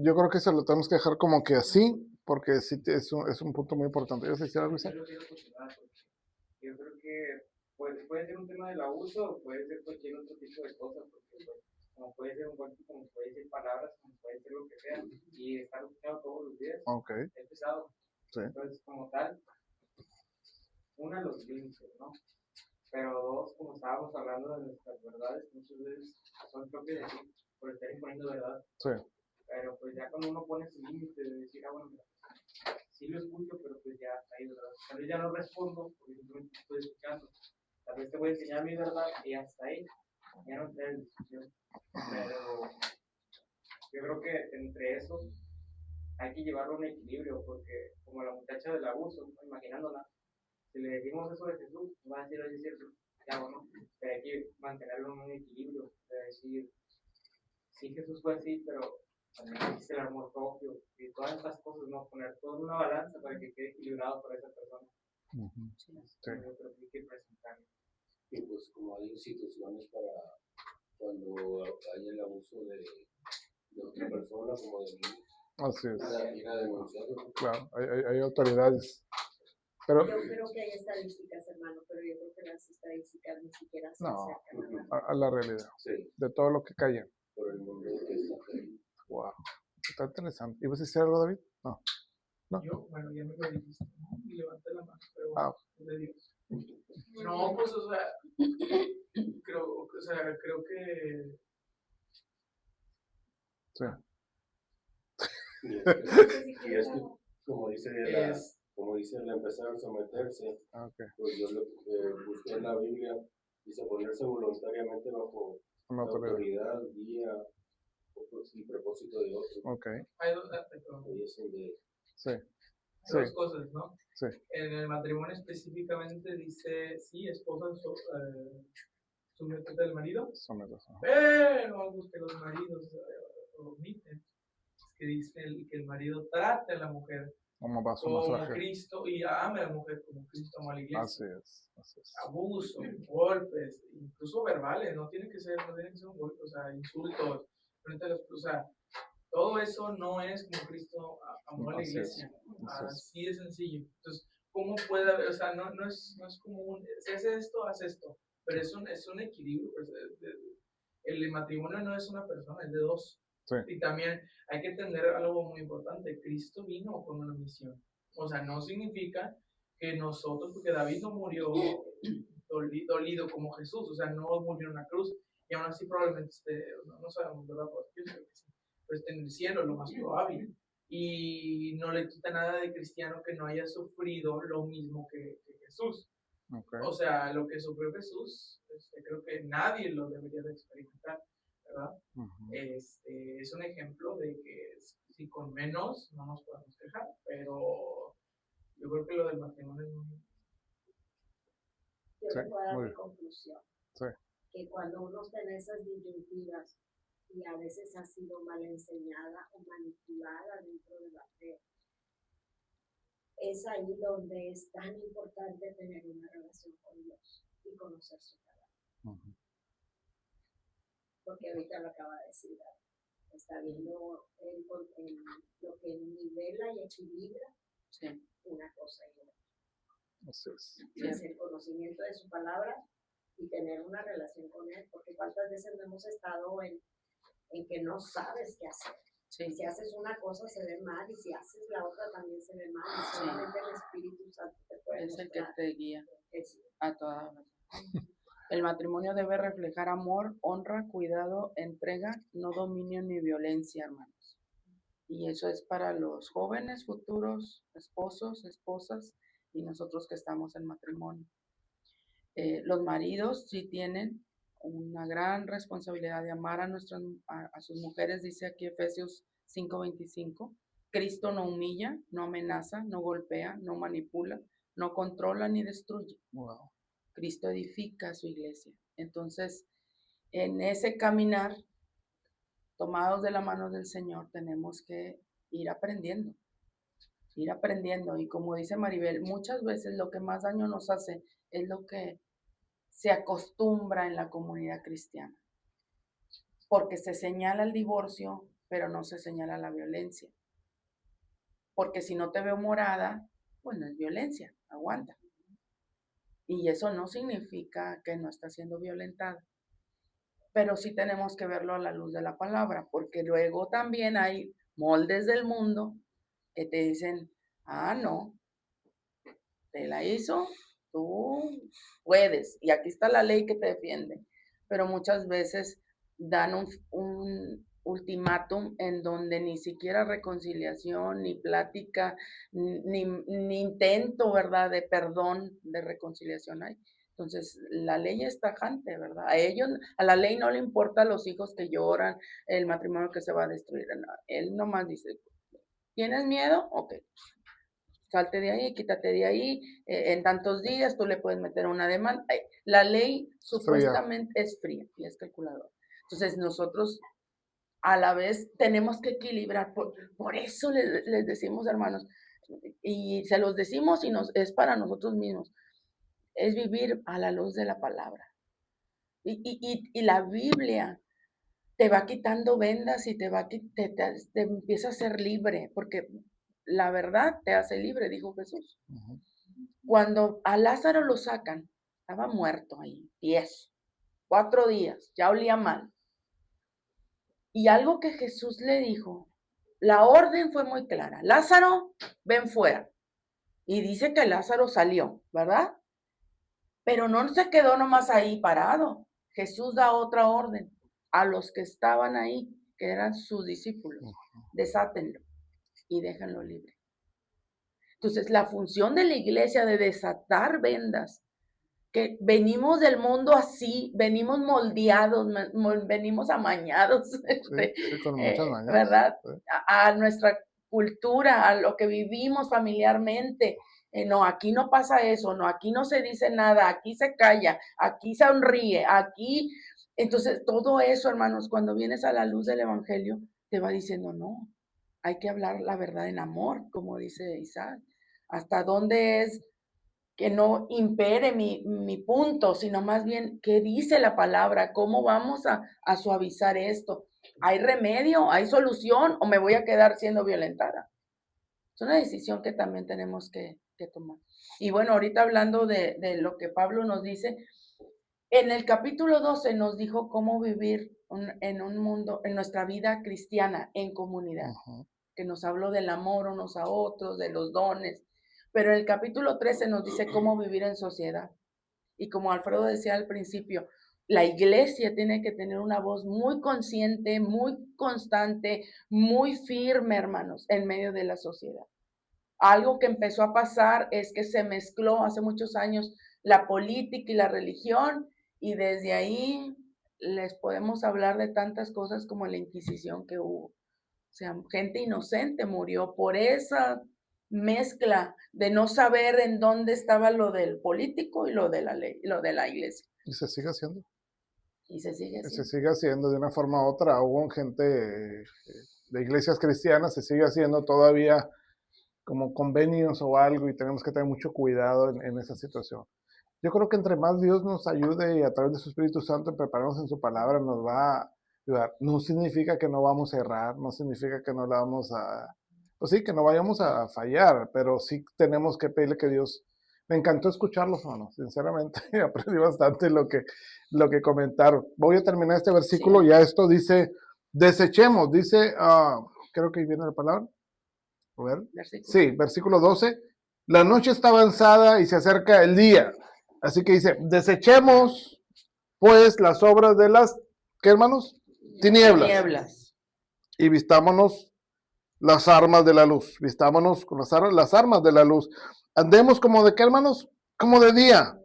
Yo creo que eso lo tenemos que dejar como que así, porque sí es un punto muy importante. ¿Yo sé si algo, Isaac? Yo lo quiero cuestionar, porque yo creo que puede ser un tema del abuso o puede ser cualquier otro tipo de cosas, porque pues, como puede ser un golpe, como puede ser palabras, como puede ser lo que sea, y estar escuchando todos los días Okay. es pesado. Sí. Entonces, como tal, una, los límites, ¿no? Pero dos, como estábamos hablando de nuestras verdades, muchas veces son propias de ti, por estar imponiendo verdad. Sí. Pero pues ya cuando uno pone su límite de decir, bueno, mira, sí lo escucho, pero pues ya está ahí, ¿verdad? Tal vez ya no respondo, porque simplemente estoy escuchando. Tal vez te voy a enseñar mi verdad y hasta ahí, ya no entré en discusión. Pero yo creo que entre eso hay que llevarlo a un equilibrio, porque como la muchacha del abuso, ¿no? Imaginándola, si le decimos eso de Jesús, va a decir, oye, es cierto, ya bueno, pero hay que mantenerlo en un equilibrio, de decir, sí, Jesús fue así, pero también existe el amor propio y todas estas cosas, ¿no? Poner todo en una balanza para que quede equilibrado para esa persona. Sí. Yo creo que hay que presentarlo. Y pues como hay instituciones para cuando hay el abuso de otra persona, como de niños, Así es. ir a denunciarlo. Claro, hay autoridades. Pero Yo creo que hay estadísticas, hermano, pero yo creo que las estadísticas ni siquiera se no, acercan a la realidad. Sí, De todo lo que cae. por el mundo que está ahí. Wow. Está interesante. ¿Ibas a decir algo, David? No. Yo, bueno, ya me lo dijiste, ¿no? Y levanté la mano, pero de Dios. No, pues, o sea, creo que Sí. Y nada. es que, como dice el empezar a someterse, Okay. pues yo busqué en la Biblia, dice ponerse voluntariamente bajo Una la autoridad, guía y propósito de otro. Okay. hay Ahí es donde Sí. dos cosas, ¿no? Sí. En el matrimonio específicamente dice, sí, esposa, sométete al marido, Someterse. pero algo que los maridos omiten, es que dice que el marido trate a la mujer Como pasó como masaje. Cristo, y ame a la mujer como Cristo amó a la iglesia. Así es. Abuso, golpes, incluso verbales, no tiene que ser un golpe, o sea, insultos, frente a o sea, todo eso no es como Cristo amó a la iglesia. Así de sencillo. Entonces, ¿cómo puede haber? O sea, no es como si haces esto, haz esto. Pero es un equilibrio. Pues, el matrimonio no es una persona, es de dos. Sí. Y también hay que entender algo muy importante. Cristo vino con una misión. O sea, no significa que nosotros, porque David no murió dolido como Jesús, o sea, no murió en una cruz. Y aún así probablemente no sabemos, ¿verdad? Yo creo que sí. Pero esté en el cielo, lo más probable. Y no le quita nada de cristiano que no haya sufrido lo mismo que Jesús. Okay. O sea, lo que sufrió Jesús, creo que nadie lo debería de experimentar, ¿verdad? Es un ejemplo de que si con menos no nos podemos quejar, pero yo creo que lo del matrimonio es muy... Yo le puedo dar mi conclusión. Sí. Que cuando uno está en esas disyuntivas y a veces ha sido mal enseñada o manipulada dentro de la fe, es ahí donde es tan importante tener una relación con Dios y conocer su palabra. Porque ahorita lo acaba de decir, está viendo lo que nivela y equilibra una cosa y otra. Así es. Es el conocimiento de su palabra y tener una relación con él, porque cuántas veces no hemos estado en que no sabes qué hacer. Sí. Si haces una cosa se ve mal y si haces la otra también se ve mal. Y solamente el Espíritu Santo te puede es el que te guía sí. a toda verdad. El matrimonio debe reflejar amor, honra, cuidado, entrega, no dominio ni violencia, hermanos. Y eso es para los jóvenes, futuros esposos, esposas y nosotros que estamos en matrimonio. Los maridos sí tienen una gran responsabilidad de amar a sus mujeres, dice aquí Efesios 5:25. Cristo no humilla, no amenaza, no golpea, no manipula, no controla ni destruye. Wow. Cristo edifica a su iglesia. Entonces, en ese caminar, tomados de la mano del Señor, tenemos que ir aprendiendo. Y como dice Maribel, muchas veces lo que más daño nos hace es lo que se acostumbra en la comunidad cristiana. Porque se señala el divorcio, pero no se señala la violencia. Porque si no te veo morada, pues no es violencia, aguanta. Y eso no significa que no está siendo violentada. Pero sí tenemos que verlo a la luz de la palabra, porque luego también hay moldes del mundo que te dicen, no, te la hizo, tú puedes, y aquí está la ley que te defiende. Pero muchas veces dan un ultimátum en donde ni siquiera reconciliación, ni plática, ni intento, ¿verdad?, de perdón, de reconciliación hay. Entonces, la ley es tajante, ¿verdad? A la ley no le importa a los hijos que lloran, el matrimonio que se va a destruir. No, él nomás dice, ¿tienes miedo? Ok. Salte de ahí, quítate de ahí, en tantos días tú le puedes meter una demanda. La ley supuestamente es fría y es calculadora. Entonces, nosotros a la vez tenemos que equilibrar. Por eso les decimos, hermanos, y se los decimos y es para nosotros mismos. Es vivir a la luz de la palabra. Y la Biblia te va quitando vendas y te empieza a ser libre, porque la verdad te hace libre, dijo Jesús. Uh-huh. Cuando a Lázaro lo sacan, estaba muerto ahí, 4 días, ya olía mal. Y algo que Jesús le dijo, la orden fue muy clara, Lázaro, ven fuera. Y dice que Lázaro salió, ¿verdad? Pero no se quedó nomás ahí parado. Jesús da otra orden a los que estaban ahí, que eran sus discípulos. Desátenlo y déjenlo libre. Entonces, la función de la iglesia de desatar vendas, que venimos del mundo así, venimos moldeados, venimos amañados, sí, con muchas mañas, ¿verdad? Sí. A nuestra cultura, a lo que vivimos familiarmente. No, aquí no pasa eso, no, aquí no se dice nada, aquí se calla, aquí sonríe, aquí. Entonces, todo eso, hermanos, cuando vienes a la luz del evangelio, te va diciendo, no, hay que hablar la verdad en amor, como dice Isaac. ¿Hasta dónde es que no impere mi punto, sino más bien qué dice la palabra? ¿Cómo vamos a suavizar esto? ¿Hay remedio? ¿Hay solución? ¿O me voy a quedar siendo violentada? Es una decisión que también tenemos que tomar. Y bueno, ahorita hablando de lo que Pablo nos dice, en el capítulo 12 nos dijo cómo vivir en un mundo, en nuestra vida cristiana, en comunidad, que nos habló del amor unos a otros, de los dones, pero en el capítulo 13 nos dice cómo vivir en sociedad. Y como Alfredo decía al principio, la iglesia tiene que tener una voz muy consciente, muy constante, muy firme, hermanos, en medio de la sociedad. Algo que empezó a pasar es que se mezcló hace muchos años la política y la religión, y desde ahí les podemos hablar de tantas cosas como la Inquisición que hubo. O sea, gente inocente murió por esa mezcla de no saber en dónde estaba lo del político y lo de la ley, lo de la iglesia. Y se sigue haciendo. Y se sigue Se haciendo. sigue haciendo de una forma u otra. Hubo gente de iglesias cristianas, se sigue haciendo todavía como convenios o algo, y tenemos que tener mucho cuidado en esa situación. Yo creo que entre más Dios nos ayude y a través de su Espíritu Santo en prepararnos en su palabra nos va a ayudar. No significa que no vamos a errar, no significa que no la vamos a, pues sí, que no vayamos a fallar, pero sí tenemos que pedirle que Dios. Me encantó escucharlos, hermanos, sinceramente aprendí bastante lo que comentaron. Voy a terminar este versículo, Sí. ya esto dice, desechemos, dice, creo que ahí viene la palabra. A ver. Versículo. Sí, versículo 12. La noche está avanzada y se acerca el día. Así que dice, desechemos pues las obras de las, ¿qué, hermanos? Tinieblas. Y vistámonos las armas de la luz. Vistámonos con las armas de la luz. Andemos como de qué, hermanos? Como de día.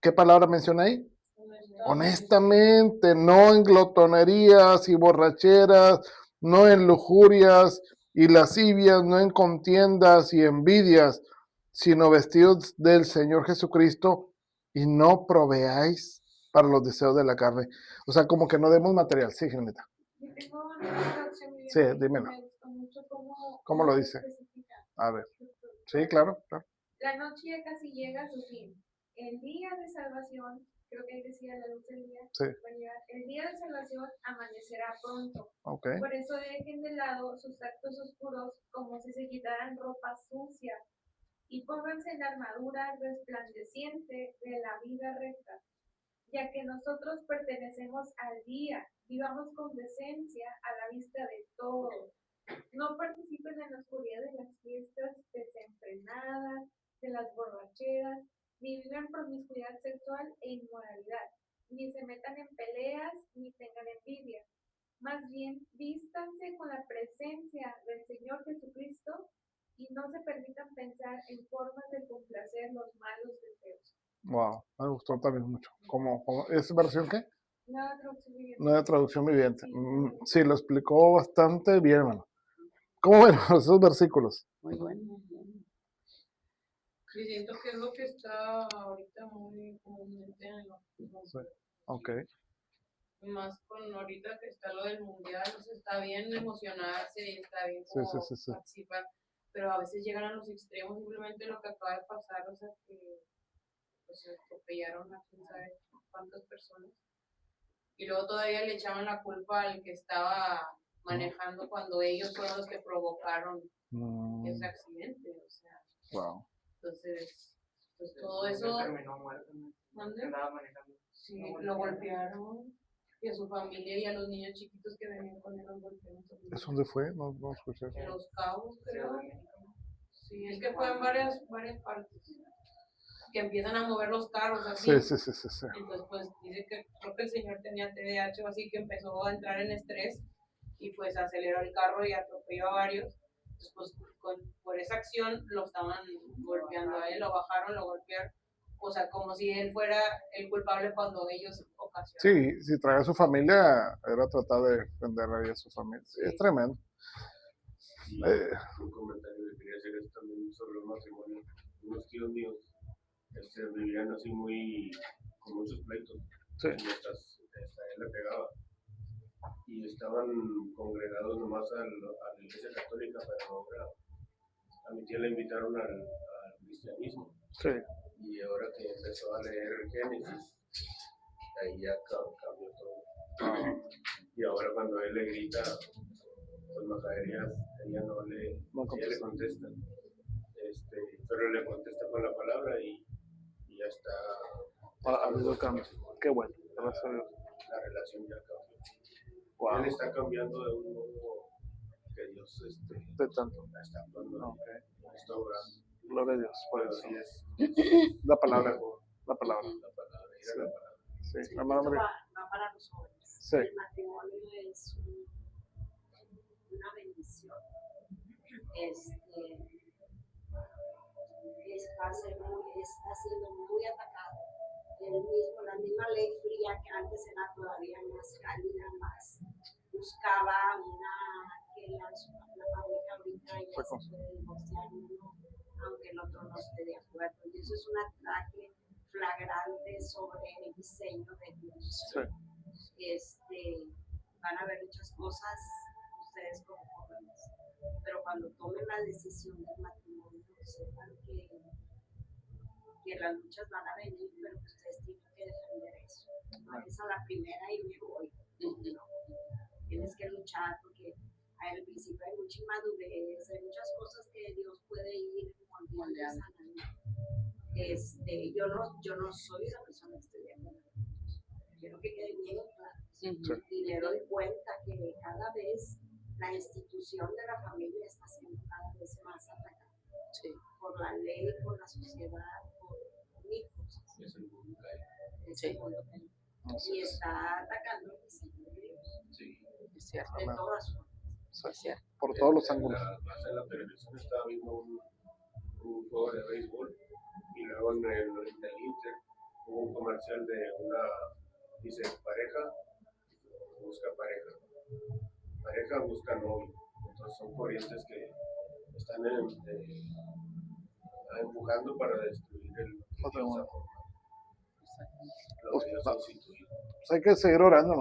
¿Qué palabra menciona ahí? Honestamente, no en glotonerías y borracheras, no en lujurias y lascivias, no en contiendas y envidias, sino vestidos del Señor Jesucristo, y no proveáis para los deseos de la carne. O sea, como que no demos material. Sí, Geneta. Tengo una traducción muy bien. Sí, dímelo. Me gustó mucho ¿Cómo lo dice? especifica. A ver. Sí, claro, claro. La noche ya casi llega a su fin. El día de salvación, creo que ahí decía la luz del día, Sí. el día de salvación amanecerá pronto. Okay. Por eso dejen de lado sus actos oscuros como si se quitaran ropa sucia y pónganse la armadura resplandeciente de la vida recta. Ya que nosotros pertenecemos al día, vivamos con decencia a la vista de todos. No participen en la oscuridad de las fiestas desenfrenadas, de las borracheras, ni vivan promiscuidad sexual e inmoralidad, ni se metan en peleas, ni tengan envidia. Más bien, vístanse con la presencia del Señor Jesucristo y no se permitan pensar en formas de complacer los malos deseos. Wow, me gustó también mucho. ¿Es versión qué? Nueva traducción viviente. Nueva traducción viviente. Sí, lo explicó bastante bien, hermano. ¿Cómo ven esos versículos? Muy bueno. Y siento que es lo que está ahorita muy comúnmente en los Sí. Ok. más con ahorita que está lo del mundial, o sea, está bien emocionarse y está bien como Sí. participar, pero a veces llegan a los extremos, simplemente lo que acaba de pasar, o sea, que pues, se atropellaron a quién sabe cuántas personas, y luego todavía le echaban la culpa al que estaba manejando cuando ellos fueron los que provocaron ese accidente, o sea, Wow. entonces, pues todo eso, terminó muerto. ¿mande? Andaba manejando. Sí, lo golpearon. Y a su familia y a los niños chiquitos que venían con él los golpearon. ¿Es dónde fue? No escuché eso. En Los Cabos, creo. Sí, es que fue en varias partes. Que empiezan a mover los carros así. Sí. Entonces, pues dice que creo que el señor tenía TDAH o así, que empezó a entrar en estrés y pues aceleró el carro y atropelló a varios. Entonces, pues por esa acción lo estaban golpeando a él, lo bajaron, lo golpearon. O sea, como si él fuera el culpable cuando ellos ocasionaron. Sí, si trae a su familia, era tratar de defender ahí a su familia. Sí, es tremendo. Y un comentario que quería hacer es también sobre los matrimonios. Unos tíos míos vivían así con muchos pleitos. Sí. Y él le pegaba. Y estaban congregados nomás a la iglesia católica, pero ahora a mi tía la invitaron al cristianismo. Sí. Y ahora que empezó a leer Génesis, ahí ya cambió todo. Y ahora cuando él le grita, pues Macarías, ella le contesta. Pero le contesta con la palabra y ya está. Ha habido cambio. Qué bueno, gracias a Dios. La relación ya cambió. Wow. Él está cambiando de un modo que Dios De tanto. está actuando, Okay. está obrando. Gloria a Dios por Pero eso. sí es La palabra. La palabra. la palabra, ir a la palabra. Sí. Sí, Hermana esto María. va para los jóvenes. Sí. El matrimonio es una bendición. Está siendo muy atacado. La misma ley fría que antes era todavía más cálida, más buscaba que la pareja ahorita ya se puede divorciar uno, aunque el otro no esté de acuerdo. Y eso es un ataque flagrante sobre el diseño de Dios. Sí. Van a ver muchas cosas ustedes como jóvenes, pero cuando tomen la decisión del matrimonio, sepan que las luchas van a venir, pero que ustedes tienen que defender eso. No es a la primera y me voy. No. Tienes que luchar porque al principio hay mucha inmadurez, hay muchas cosas que Dios puede ir moldeando. Yo no soy una persona que esté de acuerdo. Quiero que quede bien claro. Y me doy cuenta que cada vez la institución de la familia está siendo cada vez más atacada. Sí. Por la ley, por la sociedad, por mil cosas. Es el mundo Sí. Y está atacando el diseño de Dios. Sí. Es cierto. De todas formas. Sí. Por todos los ángulos. En la televisión estaba viendo un juego de béisbol y luego en el Inter hubo un comercial de dice pareja busca novio. Entonces son corrientes que están empujando para destruir el matrimonio. Lo que Dios ha instituido. Hay que seguir orando.